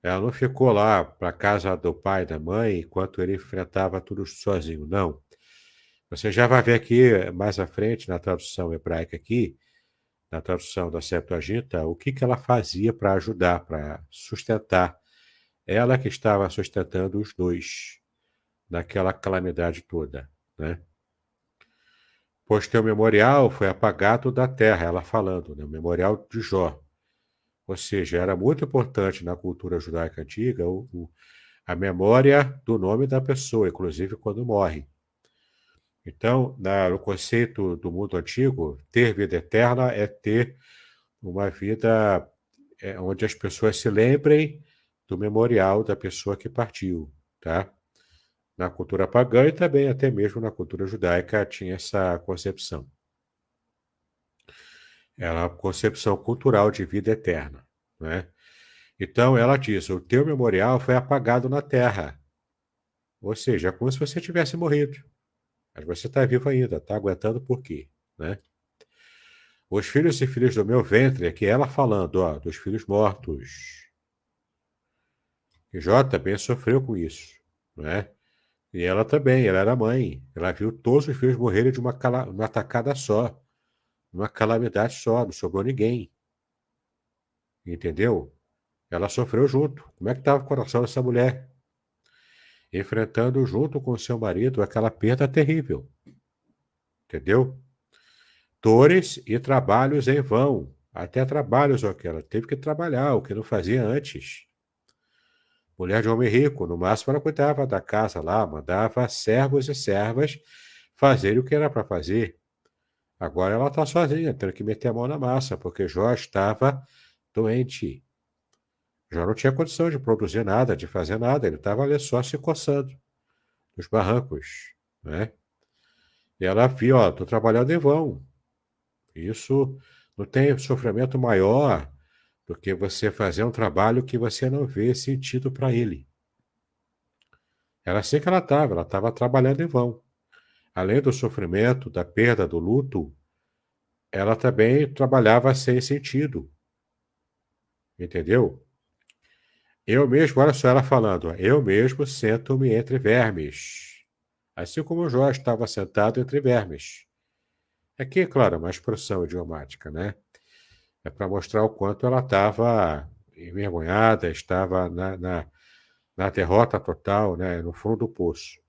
Ela não ficou lá para casa do pai e da mãe enquanto ele enfrentava tudo sozinho, não. Você já vai ver aqui mais à frente, na tradução hebraica aqui, na tradução da Septuaginta, o que ela fazia para ajudar, para sustentar. Ela que estava sustentando os dois naquela calamidade toda, né? Pois teu memorial foi apagado da terra, ela falando, né? O memorial de Jó. Ou seja, era muito importante na cultura judaica antiga a memória do nome da pessoa, inclusive quando morre. Então, no conceito do mundo antigo, ter vida eterna é ter uma vida onde as pessoas se lembrem do memorial da pessoa que partiu, tá? Na cultura pagã e também até mesmo na cultura judaica tinha essa concepção. Era a concepção cultural de vida eterna, né? Então ela diz: o teu memorial foi apagado na terra. Ou seja, é como se você tivesse morrido. Mas você está vivo ainda, está aguentando por quê? Né? Os filhos e filhas do meu ventre, aqui ela falando, ó, dos filhos mortos. E Jó também sofreu com isso, né? E ela também, ela era mãe. Ela viu todos os filhos morrerem de uma tacada só, uma calamidade só, não sobrou ninguém. Entendeu? Ela sofreu junto. Como é que estava o coração dessa mulher? Enfrentando junto com seu marido aquela perda terrível. Entendeu? Dores e trabalhos em vão. Até trabalhos, ó, que ela teve que trabalhar, o que não fazia antes. Mulher de homem rico, no máximo ela cuidava da casa lá, mandava servos e servas fazerem o que era para fazer. Agora ela está sozinha, tendo que meter a mão na massa, porque Jó estava doente. Jó não tinha condição de produzir nada, de fazer nada, ele estava ali só se coçando nos barrancos, né? E ela viu, ó, estou trabalhando em vão. Isso não tem sofrimento maior do que você fazer um trabalho que você não vê sentido para ele. Era assim que ela estava trabalhando em vão. Além do sofrimento, da perda, do luto, ela também trabalhava sem sentido. Entendeu? Eu mesmo, olha só ela falando, eu mesmo sento-me entre vermes. Assim como Jó estava sentado entre vermes. Aqui, claro, uma expressão idiomática, né? É para mostrar o quanto ela estava envergonhada, estava na derrota total, né? No fundo do poço.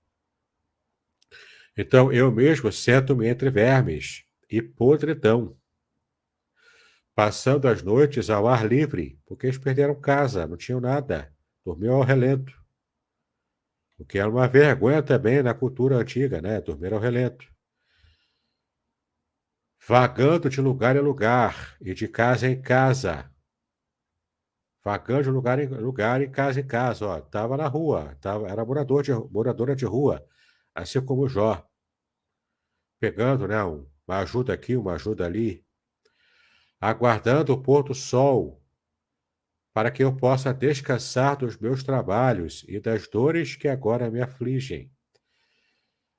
Então, eu mesmo sento-me entre vermes e podridão, passando as noites ao ar livre, porque eles perderam casa, não tinham nada, dormiam ao relento. O que era uma vergonha também na cultura antiga, né? Dormir ao relento. Vagando de lugar em lugar e de casa em casa. Vagando de lugar em lugar e casa em casa, ó. Estava na rua, era moradora de rua, assim como Jó. Pegando, né? Uma ajuda aqui, uma ajuda ali. Aguardando o pôr do sol, para que eu possa descansar dos meus trabalhos e das dores que agora me afligem.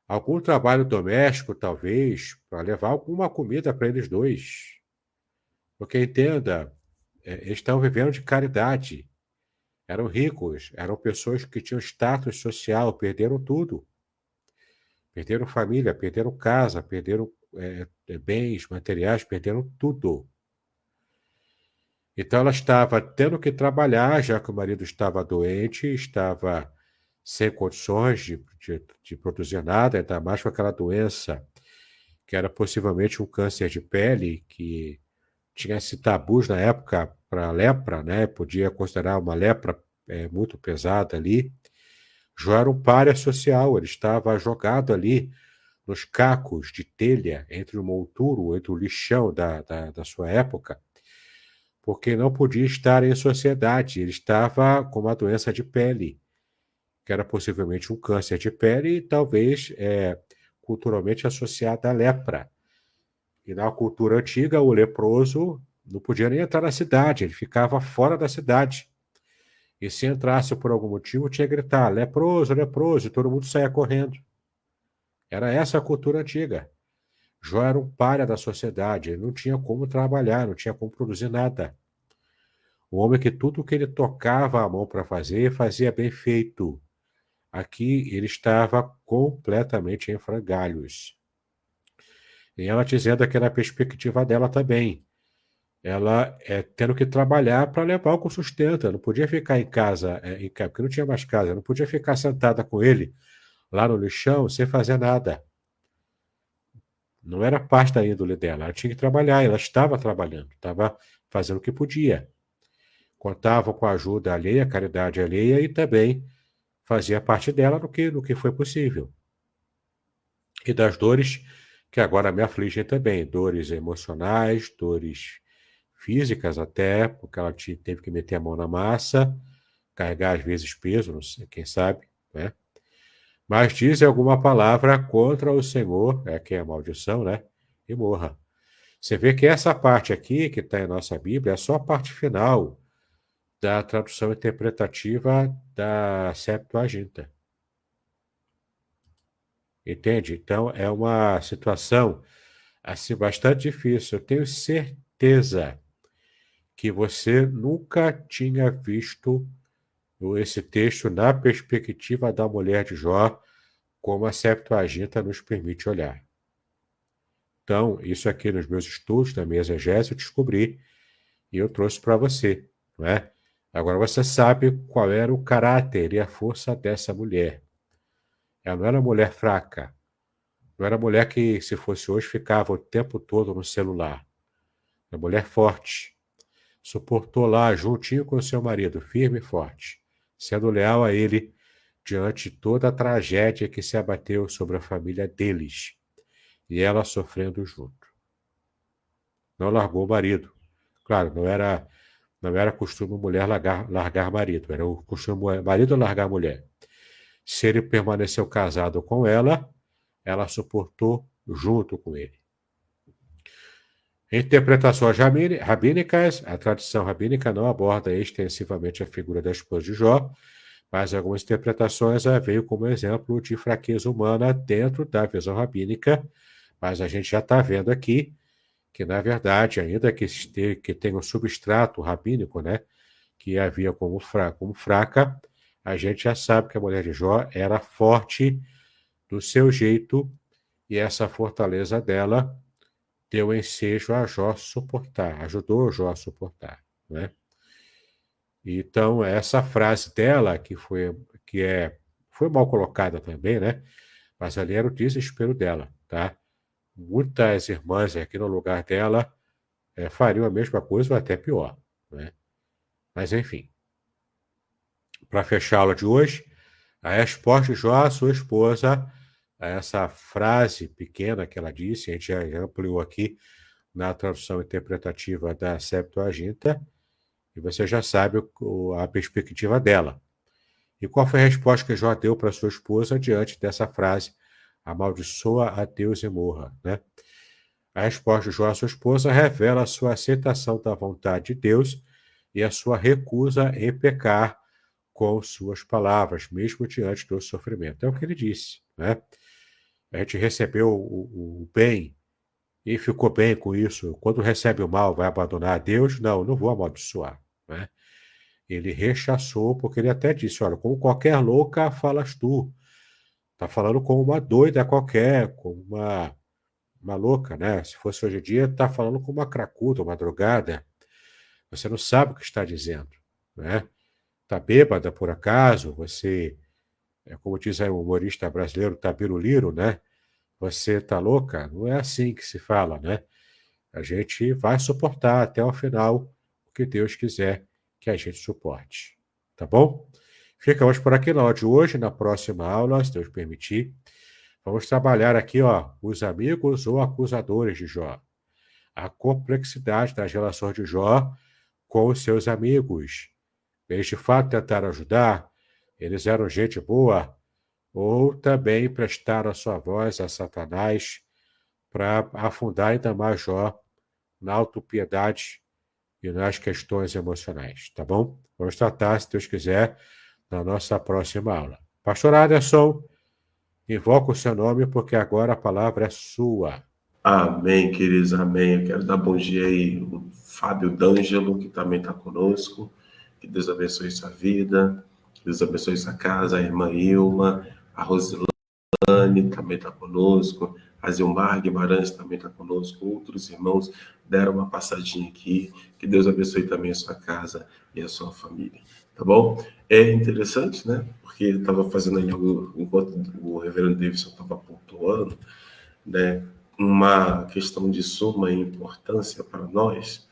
Algum trabalho doméstico, talvez, para levar alguma comida para eles dois. Porque entenda, eles estão vivendo de caridade. Eram ricos, eram pessoas que tinham status social, perderam tudo. Perderam família, perderam casa, perderam bens materiais, perderam tudo. Então ela estava tendo que trabalhar, já que o marido estava doente, estava sem condições de produzir nada, ainda mais com aquela doença que era possivelmente um câncer de pele, que tinha esse tabus na época para lepra, né? Podia considerar uma lepra muito pesada ali. Jó era um pária social, ele estava jogado ali nos cacos de telha, entre o monturo, entre o lixão da sua época, porque não podia estar em sociedade. Ele estava com uma doença de pele, que era possivelmente um câncer de pele e talvez culturalmente associada à lepra. E na cultura antiga, o leproso não podia nem entrar na cidade, ele ficava fora da cidade. E se entrasse por algum motivo, tinha que gritar, leproso, leproso, e todo mundo saía correndo. Era essa a cultura antiga. Jó era um pária da sociedade, ele não tinha como trabalhar, não tinha como produzir nada. Um homem que tudo que ele tocava a mão para fazer, fazia bem feito. Aqui ele estava completamente em frangalhos. E ela dizendo aqui na perspectiva dela também. ela tendo que trabalhar para levar o que sustenta. Não podia ficar em casa, porque não tinha mais casa. Não podia ficar sentada com ele lá no lixão sem fazer nada. Não era parte da índole dela. Ela tinha que trabalhar. Ela estava trabalhando, estava fazendo o que podia. Contava com a ajuda alheia, a caridade alheia e também fazia parte dela no que foi possível. E das dores que agora me afligem também, dores emocionais, dores físicas até, porque ela teve que meter a mão na massa, carregar às vezes peso, não sei, quem sabe, né? Mas diz alguma palavra contra o Senhor, que é a maldição, né? E morra. Você vê que essa parte aqui, que está em nossa Bíblia, é só a parte final da tradução interpretativa da Septuaginta. Entende? Então, é uma situação assim bastante difícil. Eu tenho certeza que você nunca tinha visto esse texto na perspectiva da mulher de Jó, como a Septuaginta nos permite olhar. Então, isso aqui nos meus estudos, na minha exegese, eu descobri e eu trouxe para você, não é? Agora você sabe qual era o caráter e a força dessa mulher. Ela não era mulher fraca, não era mulher que, se fosse hoje, ficava o tempo todo no celular. Era mulher forte. Suportou lá, juntinho com seu marido, firme e forte, sendo leal a ele diante de toda a tragédia que se abateu sobre a família deles, e ela sofrendo junto. Não largou o marido. Claro, não era costume mulher largar marido, era o costume marido largar a mulher. Se ele permaneceu casado com ela suportou junto com ele. Em interpretações rabínicas, a tradição rabínica não aborda extensivamente a figura da esposa de Jó, mas algumas interpretações a veio como exemplo de fraqueza humana dentro da visão rabínica, mas a gente já está vendo aqui que, na verdade, ainda que tenha um substrato rabínico, né, que havia como fraca, a gente já sabe que a mulher de Jó era forte do seu jeito e essa fortaleza dela deu ensejo a Jó suportar, ajudou Jó a suportar, né? Então, essa frase dela, foi mal colocada também, né? Mas ali era o desespero dela, tá? Muitas irmãs aqui no lugar dela fariam a mesma coisa ou até pior, né? Mas, enfim, para fechar a aula de hoje, a resposta de Jó, sua esposa, a essa frase pequena que ela disse, a gente já ampliou aqui na tradução interpretativa da Septuaginta, e você já sabe a perspectiva dela. E qual foi a resposta que Jó deu para sua esposa diante dessa frase, amaldiçoa a Deus e morra, né? A resposta de Jó à sua esposa revela a sua aceitação da vontade de Deus e a sua recusa em pecar com suas palavras, mesmo diante do sofrimento. É o que ele disse, né? A gente recebeu o bem e ficou bem com isso. Quando recebe o mal, vai abandonar a Deus? Não vou amaldiçoar, né? Ele rechaçou, porque ele até disse, olha, como qualquer louca falas tu. Está falando como uma doida qualquer, como uma louca, né? Se fosse hoje em dia, está falando como uma cracuda, uma drogada. Você não sabe o que está dizendo, né? Está bêbada por acaso? Você, como diz aí o humorista brasileiro, tá biruliro, né? Você está louca? Não é assim que se fala, né? A gente vai suportar até o final o que Deus quiser que a gente suporte. Tá bom? Ficamos por aqui na aula de hoje. Na próxima aula, se Deus permitir, vamos trabalhar aqui, ó, os amigos ou acusadores de Jó. A complexidade das relações de Jó com os seus amigos. Eles de fato tentaram ajudar, eles eram gente boa, ou também prestaram a sua voz a Satanás para afundar ainda mais Jó na autopiedade e nas questões emocionais, tá bom? Vamos tratar, se Deus quiser, na nossa próxima aula. Pastor Anderson, invoca o seu nome porque agora a palavra é sua. Amém, queridos, amém. Eu quero dar bom dia aí o Fábio D'Angelo, que também está conosco. Que Deus abençoe sua vida, que Deus abençoe sua casa, a irmã Ilma, a Rosilane também está conosco, A Zilmar Guimarães também está conosco, outros irmãos deram uma passadinha aqui. Que Deus abençoe também a sua casa e a sua família, tá bom? É interessante, né? Porque eu estava fazendo ali algo, enquanto o reverendo Davidson estava pontuando, né? Uma questão de suma importância para nós,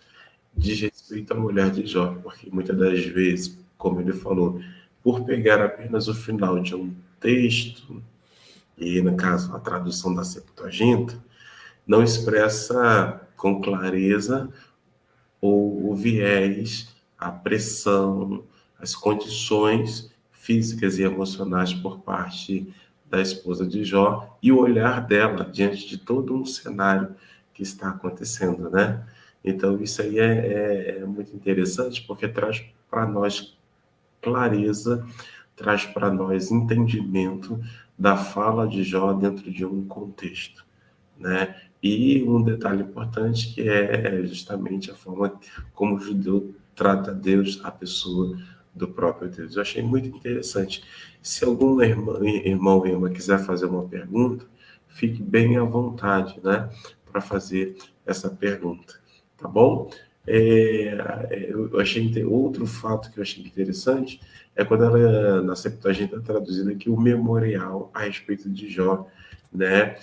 diz respeito à mulher de Jó, porque muitas das vezes, como ele falou, por pegar apenas o final de um texto, e no caso a tradução da Septuaginta, não expressa com clareza o viés, a pressão, as condições físicas e emocionais por parte da esposa de Jó e o olhar dela diante de todo um cenário que está acontecendo, né? Então, isso aí é muito interessante porque traz para nós clareza, traz para nós entendimento da fala de Jó dentro de um contexto, né? E um detalhe importante que é justamente a forma como o judeu trata Deus, a pessoa do próprio Deus. Eu achei muito interessante. Se algum irmão Ema quiser fazer uma pergunta, fique bem à vontade, né, para fazer essa pergunta, tá bom? Eu achei outro fato que eu achei interessante é quando ela na Septuaginta está traduzindo aqui o memorial a respeito de Jó, né?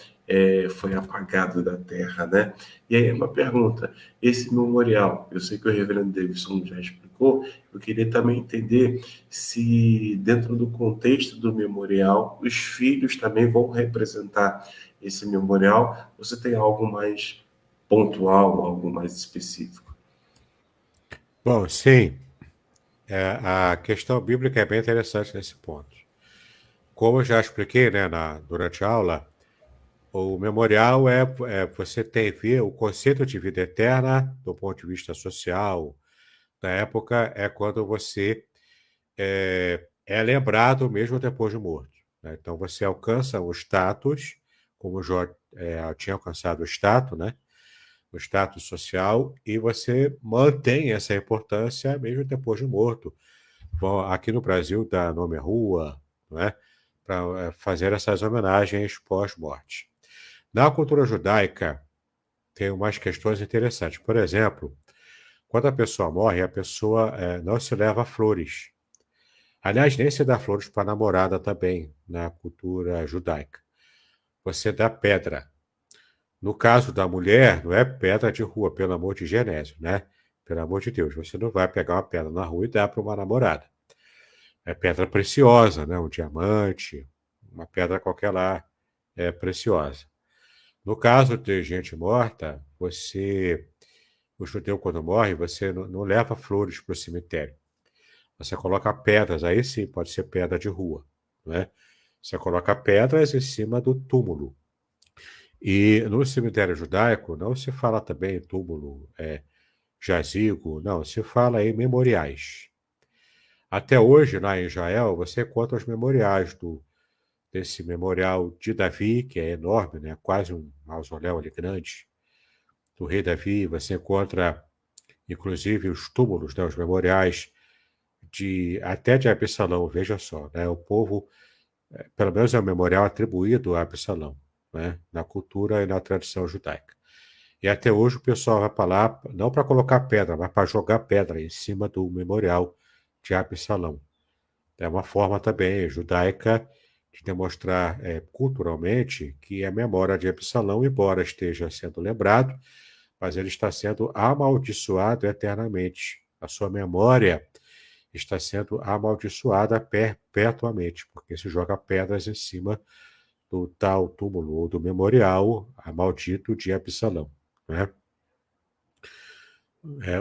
Foi apagado da terra, né? E aí uma pergunta, esse memorial, eu sei que o reverendo Davidson já explicou, eu queria também entender se dentro do contexto do memorial, os filhos também vão representar esse memorial, ou você tem algo mais pontual, algo mais específico? Bom, sim, a questão bíblica é bem interessante nesse ponto. Como eu já expliquei, né, durante a aula, o memorial você tem o conceito de vida eterna, do ponto de vista social, da época, é quando você é lembrado mesmo depois de morto, né? Então você alcança o status, como Jó tinha alcançado o status, né? O status social, e você mantém essa importância mesmo depois de morto. Bom, aqui no Brasil dá nome à rua, não é? Para fazer essas homenagens pós-morte. Na cultura judaica, tem umas questões interessantes. Por exemplo, quando a pessoa morre, a pessoa não se leva flores. Aliás, nem se dá flores para a namorada também, na cultura judaica. Você dá pedra. No caso da mulher, não é pedra de rua, pelo amor de Genésio, né? Pelo amor de Deus, você não vai pegar uma pedra na rua e dar para uma namorada. É pedra preciosa, né? Um diamante, uma pedra qualquer lá é preciosa. No caso de gente morta, o judeu quando morre, você não leva flores para o cemitério. Você coloca pedras, aí sim, pode ser pedra de rua, né? Você coloca pedras em cima do túmulo. E no cemitério judaico não se fala também túmulo, jazigo, não, se fala em memoriais. Até hoje, lá em Israel, você encontra os memoriais desse memorial de Davi, que é enorme, né? Quase um mausoléu ali grande, do rei Davi. Você encontra, inclusive, os túmulos, né? Os memoriais até de Absalão, veja só, né? O povo, pelo menos é um memorial atribuído a Absalão, né? Na cultura e na tradição judaica. E até hoje o pessoal vai para lá, não para colocar pedra, mas para jogar pedra em cima do memorial de Absalão. É uma forma também judaica de demonstrar culturalmente que a memória de Absalão, embora esteja sendo lembrado, mas ele está sendo amaldiçoado eternamente. A sua memória está sendo amaldiçoada perpetuamente, porque se joga pedras em cima do tal túmulo ou do memorial maldito de Absalão, né?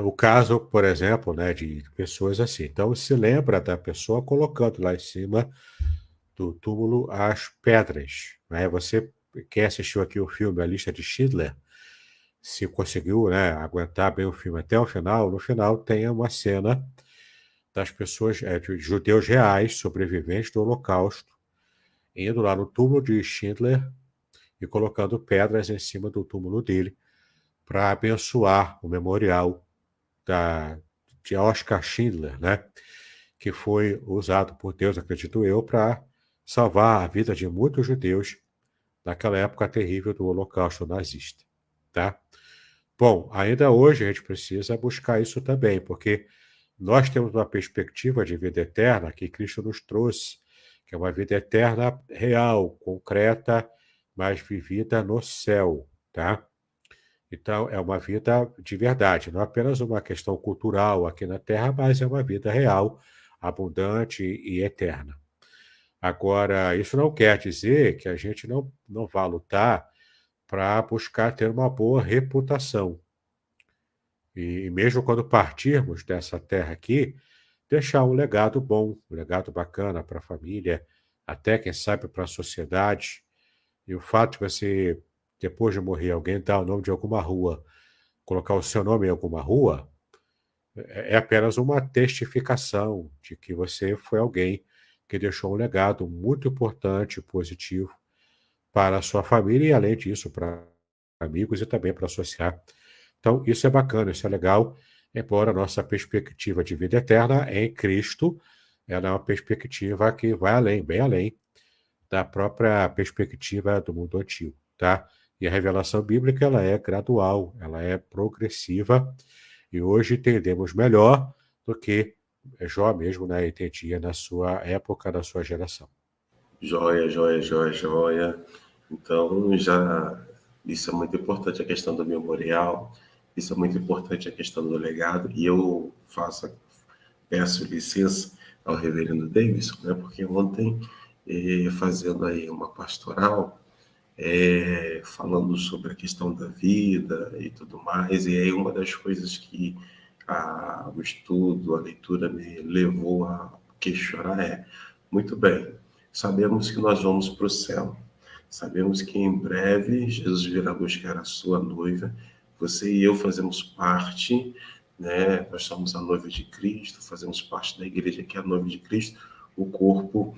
O caso, por exemplo, né, de pessoas assim. Então, se lembra da pessoa colocando lá em cima do túmulo as pedras, né? Você, quem assistiu aqui o filme A Lista de Schindler, se conseguiu, né, aguentar bem o filme até o final, no final tem uma cena das pessoas, de judeus reais, sobreviventes do Holocausto, indo lá no túmulo de Schindler e colocando pedras em cima do túmulo dele para abençoar o memorial de Oskar Schindler, né? Que foi usado por Deus, acredito eu, para salvar a vida de muitos judeus naquela época terrível do Holocausto nazista, tá? Bom, ainda hoje a gente precisa buscar isso também, porque nós temos uma perspectiva de vida eterna que Cristo nos trouxe, que é uma vida eterna real, concreta, mas vivida no céu, tá? Então, é uma vida de verdade, não apenas uma questão cultural aqui na Terra, mas é uma vida real, abundante e eterna. Agora, isso não quer dizer que a gente não vá lutar para buscar ter uma boa reputação. E mesmo quando partirmos dessa terra aqui, deixar um legado bom, um legado bacana para a família, até quem sabe para a sociedade. E o fato de você, depois de morrer, alguém dar o nome de alguma rua, colocar o seu nome em alguma rua, é apenas uma testificação de que você foi alguém que deixou um legado muito importante, positivo para a sua família e, além disso, para amigos e também para associar. Então, isso é bacana, isso é legal, embora a nossa perspectiva de vida eterna em Cristo, ela é uma perspectiva que vai além, bem além da própria perspectiva do mundo antigo, tá? E a revelação bíblica, ela é gradual, ela é progressiva, e hoje entendemos melhor do que Jó mesmo, né, entendia na sua época, na sua geração. Joia, joia, joia, joia. Então, já isso é muito importante, a questão do memorial, isso é muito importante, a questão do legado, e eu peço licença ao reverendo Davidson, né, porque ontem, fazendo aí uma pastoral, falando sobre a questão da vida e tudo mais, e aí uma das coisas que o estudo, a leitura me levou a questionar muito bem, sabemos que nós vamos para o céu, sabemos que em breve Jesus virá buscar a sua noiva, você e eu fazemos parte, né? Nós somos a noiva de Cristo, fazemos parte da igreja que é a noiva de Cristo, o corpo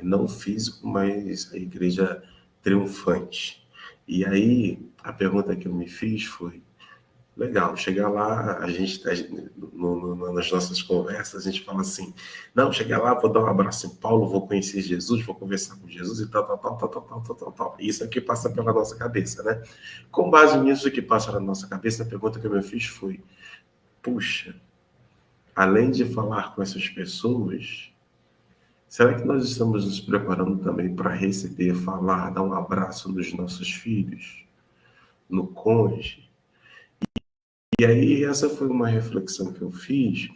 não físico, mas a igreja triunfante. E aí, a pergunta que eu me fiz foi, legal, chegar lá, a gente nas nossas conversas, a gente fala assim, não, chegar lá, vou dar um abraço em Paulo, vou conhecer Jesus, vou conversar com Jesus e tal, tal, tal, tal, tal, tal, tal, tal, tal. Isso é o que passa pela nossa cabeça, né? Com base nisso que passa na nossa cabeça, a pergunta que eu me fiz foi, puxa, além de falar com essas pessoas, será que nós estamos nos preparando também para receber, falar, dar um abraço nos nossos filhos, no cônjuge? E aí essa foi uma reflexão que eu fiz,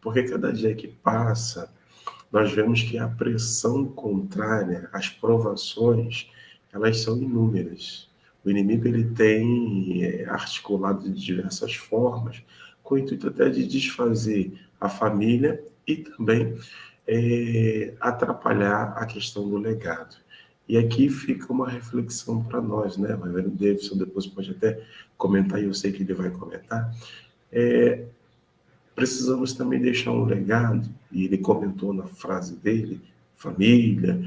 porque cada dia que passa, nós vemos que a pressão contrária, as provações, elas são inúmeras. O inimigo ele tem articulado de diversas formas, com o intuito até de desfazer a família e também atrapalhar a questão do legado. E aqui fica uma reflexão para nós, né? O reverendo Davidson depois pode até comentar, e eu sei que ele vai comentar. Precisamos também deixar um legado, e ele comentou na frase dele, família,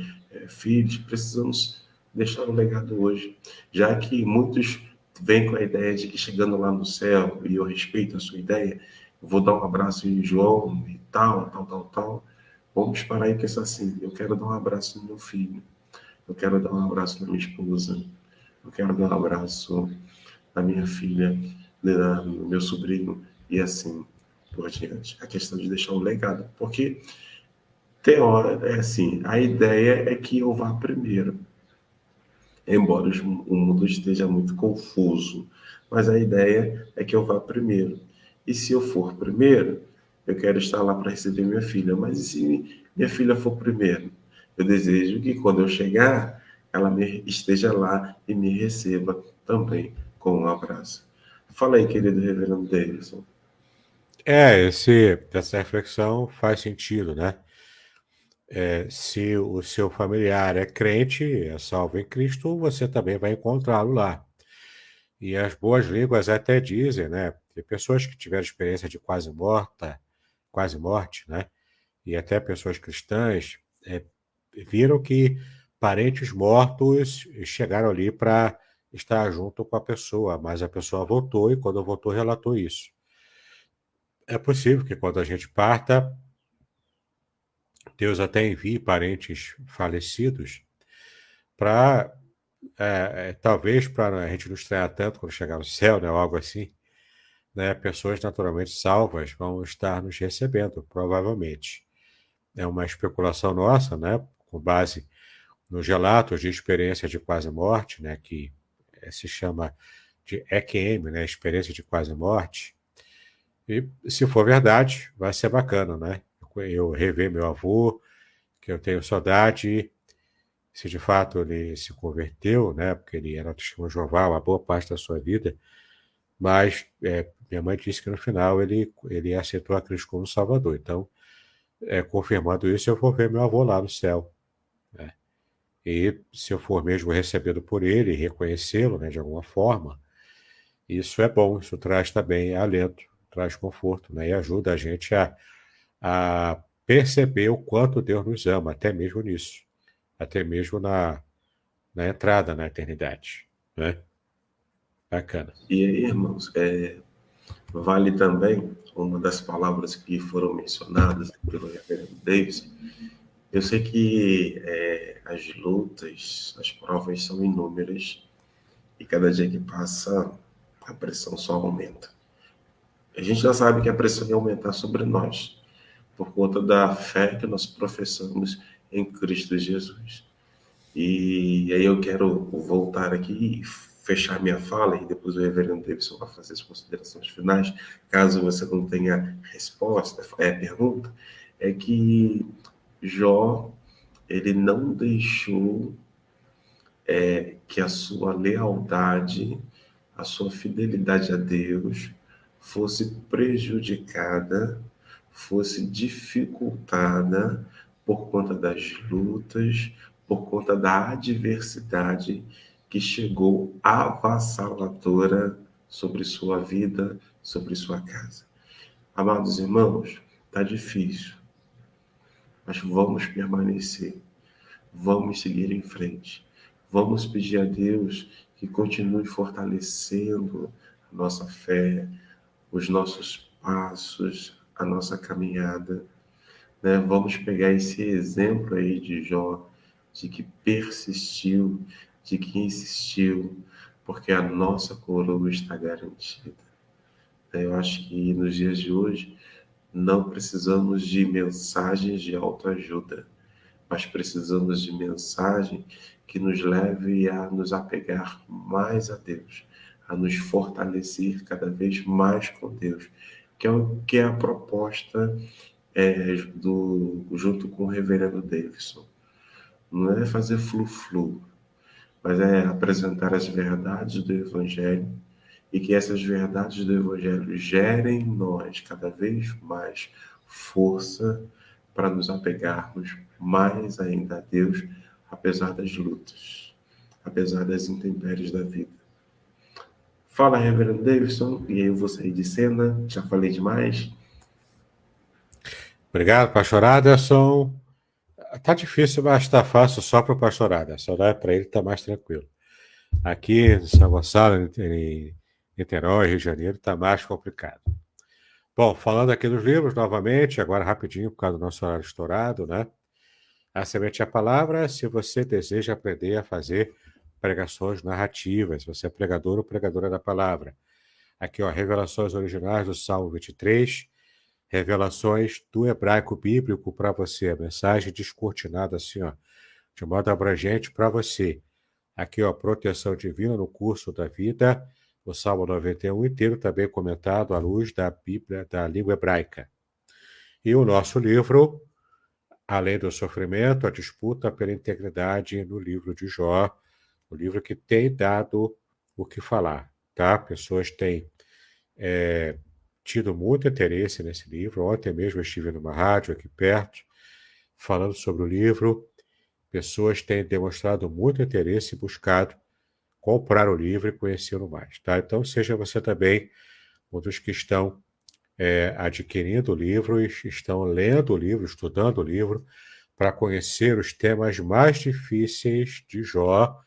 filhos, precisamos deixar um legado hoje, já que muitos vêm com a ideia de que chegando lá no céu, e eu respeito a sua ideia, eu vou dar um abraço em João e tal, tal, tal, tal. Vamos parar e pensar assim, eu quero dar um abraço no meu filho, eu quero dar um abraço na minha esposa, eu quero dar um abraço na minha filha, no meu sobrinho, e assim por diante. A questão de deixar um legado, porque assim, a ideia é que eu vá primeiro, embora o mundo esteja muito confuso, mas a ideia é que eu vá primeiro. E se eu for primeiro, eu quero estar lá para receber minha filha, mas e se minha filha for primeiro? Eu desejo que quando eu chegar, ela esteja lá e me receba também com um abraço. Fala aí, querido reverendo Davidson. Essa reflexão faz sentido, né? Se o seu familiar é crente, é salvo em Cristo, você também vai encontrá-lo lá. E as boas línguas até dizem, né? Tem pessoas que tiveram experiência de quase morte, né? E até pessoas cristãs viram que parentes mortos chegaram ali para estar junto com a pessoa, mas a pessoa voltou e quando voltou relatou isso. É possível que quando a gente parta, Deus até envie parentes falecidos para talvez para a gente não estranhar tanto quando chegar no céu, né, ou algo assim, né, pessoas naturalmente salvas vão estar nos recebendo, provavelmente. É uma especulação nossa, né, com base nos relatos de experiência de quase morte, né, que se chama de EQM, né, experiência de quase morte. E se for verdade, vai ser bacana, né? Eu rever meu avô, que eu tenho saudade, se de fato ele se converteu, né? Porque ele era testemunho de Jeová uma boa parte da sua vida, mas minha mãe disse que no final ele aceitou a Cristo como Salvador. Então, confirmando isso, eu vou ver meu avô lá no céu, né? E se eu for mesmo recebido por ele, reconhecê-lo, né, de alguma forma, isso é bom, isso traz também alento, traz conforto, né, e ajuda a gente a perceber o quanto Deus nos ama, até mesmo nisso, até mesmo na entrada na eternidade, né? Bacana. E aí, irmãos, vale também uma das palavras que foram mencionadas pelo reverendo Davis. Eu sei que as lutas, as provas são inúmeras e cada dia que passa a pressão só aumenta. A gente já sabe que a pressão vai aumentar sobre nós por conta da fé que nós professamos em Cristo Jesus. E aí eu quero voltar aqui e fechar minha fala, e depois o reverendo Davidson vai fazer as considerações finais, caso você não tenha resposta, pergunta, é que Jó, ele não deixou que a sua lealdade, a sua fidelidade a Deus fosse prejudicada, fosse dificultada por conta das lutas, por conta da adversidade que chegou avassaladora sobre sua vida, sobre sua casa. Amados irmãos, está difícil, mas vamos permanecer, vamos seguir em frente, vamos pedir a Deus que continue fortalecendo a nossa fé, os nossos passos, a nossa caminhada, né? Vamos pegar esse exemplo aí de Jó, de que persistiu, de que insistiu, porque a nossa coroa está garantida. Eu acho que nos dias de hoje não precisamos de mensagens de autoajuda, mas precisamos de mensagem que nos leve a nos apegar mais a Deus, a nos fortalecer cada vez mais com Deus, que é o que é a proposta junto com o reverendo Davidson. Não é fazer flu-flu, mas é apresentar as verdades do Evangelho e que essas verdades do Evangelho gerem em nós cada vez mais força para nos apegarmos mais ainda a Deus, apesar das lutas, apesar das intempéries da vida. Fala, reverendo Davidson, e aí eu vou sair de cena, já falei demais. Obrigado, pastor Aderson. Tá difícil, mas tá fácil só para o pastor Aderson, né? Para ele tá mais tranquilo. Aqui em São Gonçalo, em Niterói, Rio de Janeiro, tá mais complicado. Bom, falando aqui dos livros, novamente, agora rapidinho, por causa do nosso horário estourado, né? A Semente é a Palavra, se você deseja aprender a fazer pregações narrativas, se você é pregador ou pregadora da palavra. Aqui, ó, revelações originais do Salmo 23, revelações do hebraico bíblico para você, a mensagem descortinada assim, ó, de modo abrangente para você. Aqui, ó, proteção divina no curso da vida, o Salmo 91 inteiro, também comentado à luz da Bíblia da língua hebraica. E o nosso livro, Além do Sofrimento, a disputa pela integridade no livro de Jó, o livro que tem dado o que falar, tá? Pessoas têm tido muito interesse nesse livro. Ontem mesmo eu estive numa rádio aqui perto, falando sobre o livro. Pessoas têm demonstrado muito interesse e buscado comprar o livro e conhecê-lo mais, tá? Então, seja você também um dos que estão adquirindo o livro, estão lendo o livro, estudando o livro, para conhecer os temas mais difíceis de Jó,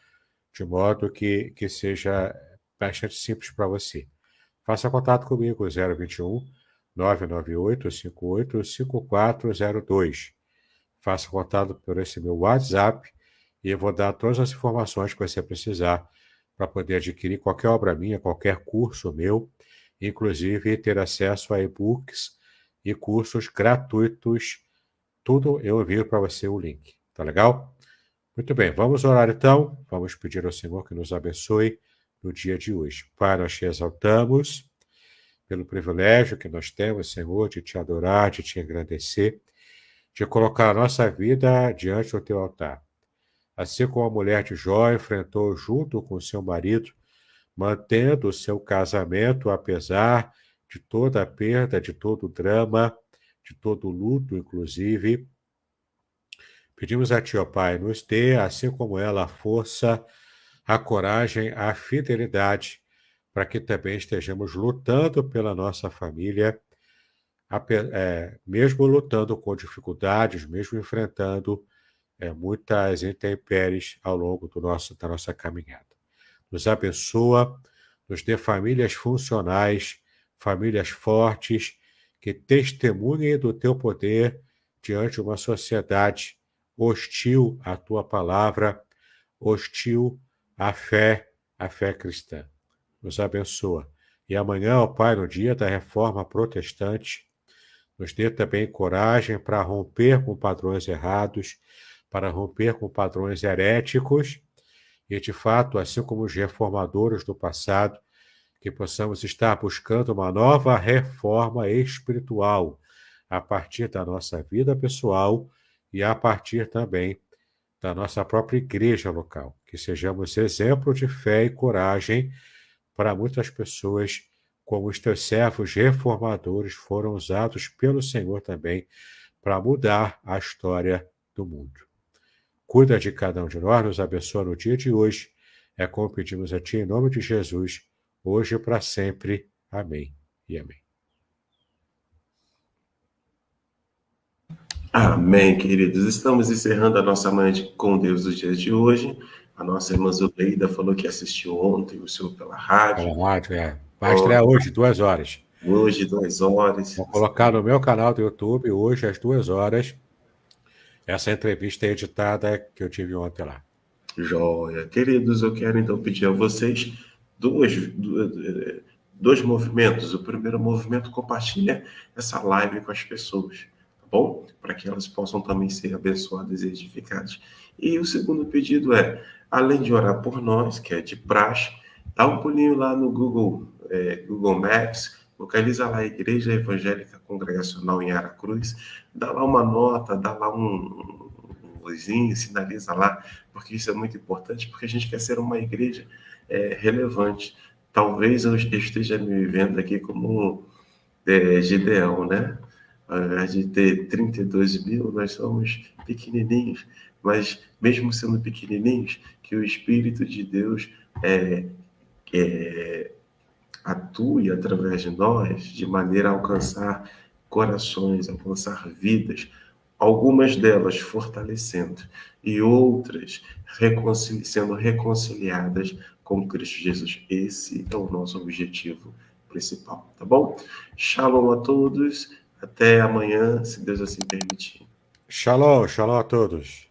de modo que seja bastante simples para você. Faça contato comigo, 021 998 58 5402. Faça contato por esse meu WhatsApp e eu vou dar todas as informações que você precisar para poder adquirir qualquer obra minha, qualquer curso meu, inclusive ter acesso a e-books e cursos gratuitos. Tudo eu envio para você o link. Tá legal? Muito bem, vamos orar então. Vamos pedir ao Senhor que nos abençoe no dia de hoje. Pai, nós te exaltamos pelo privilégio que nós temos, Senhor, de te adorar, de te agradecer, de colocar a nossa vida diante do teu altar. Assim como a mulher de Jó enfrentou junto com seu marido, mantendo o seu casamento apesar de toda a perda, de todo o drama, de todo o luto, inclusive. Pedimos a Ti, ó Pai, nos dê, assim como ela, a força, a coragem, a fidelidade, para que também estejamos lutando pela nossa família, mesmo lutando com dificuldades, mesmo enfrentando muitas intempéries ao longo da nossa caminhada. Nos abençoa, nos dê famílias funcionais, famílias fortes, que testemunhem do Teu poder diante de uma sociedade hostil à Tua palavra, hostil à fé cristã. Nos abençoa. E amanhã, ó Pai, no dia da reforma protestante, nos dê também coragem para romper com padrões errados, para romper com padrões heréticos e, de fato, assim como os reformadores do passado, que possamos estar buscando uma nova reforma espiritual a partir da nossa vida pessoal e a partir também da nossa própria igreja local. Que sejamos exemplo de fé e coragem para muitas pessoas, como os teus servos reformadores foram usados pelo Senhor também para mudar a história do mundo. Cuida de cada um de nós, nos abençoa no dia de hoje. É como pedimos a Ti, em nome de Jesus, hoje e para sempre. Amém e amém. Amém, queridos. Estamos encerrando a nossa manhã com Deus dos dias de hoje. A nossa irmã Zuleida falou que assistiu ontem o senhor pela rádio. Pela rádio, Vai estrear hoje, 2 horas. Hoje, 2 horas. Vou colocar no meu canal do YouTube, hoje, às 2 horas, essa entrevista editada que eu tive ontem lá. Joia. Queridos, eu quero então pedir a vocês dois movimentos. O primeiro movimento, compartilha essa live com as pessoas, tá bom? Para que elas possam também ser abençoadas e edificadas. E o segundo pedido é, além de orar por nós, que é de praxe, dá um pulinho lá no Google Maps, localiza lá a Igreja Evangélica Congregacional em Aracruz, dá lá uma nota, dá lá um luzinho, sinaliza lá, porque isso é muito importante, porque a gente quer ser uma igreja relevante. Talvez eu esteja me vendo aqui como Gideão, né? Ao invés de ter 32 mil, nós somos pequenininhos, mas mesmo sendo pequenininhos, que o Espírito de Deus atue através de nós, de maneira a alcançar corações, alcançar vidas, algumas delas fortalecendo e outras sendo reconciliadas com Cristo Jesus. Esse é o nosso objetivo principal, tá bom? Shalom a todos, até amanhã, se Deus assim permitir. Shalom, shalom a todos.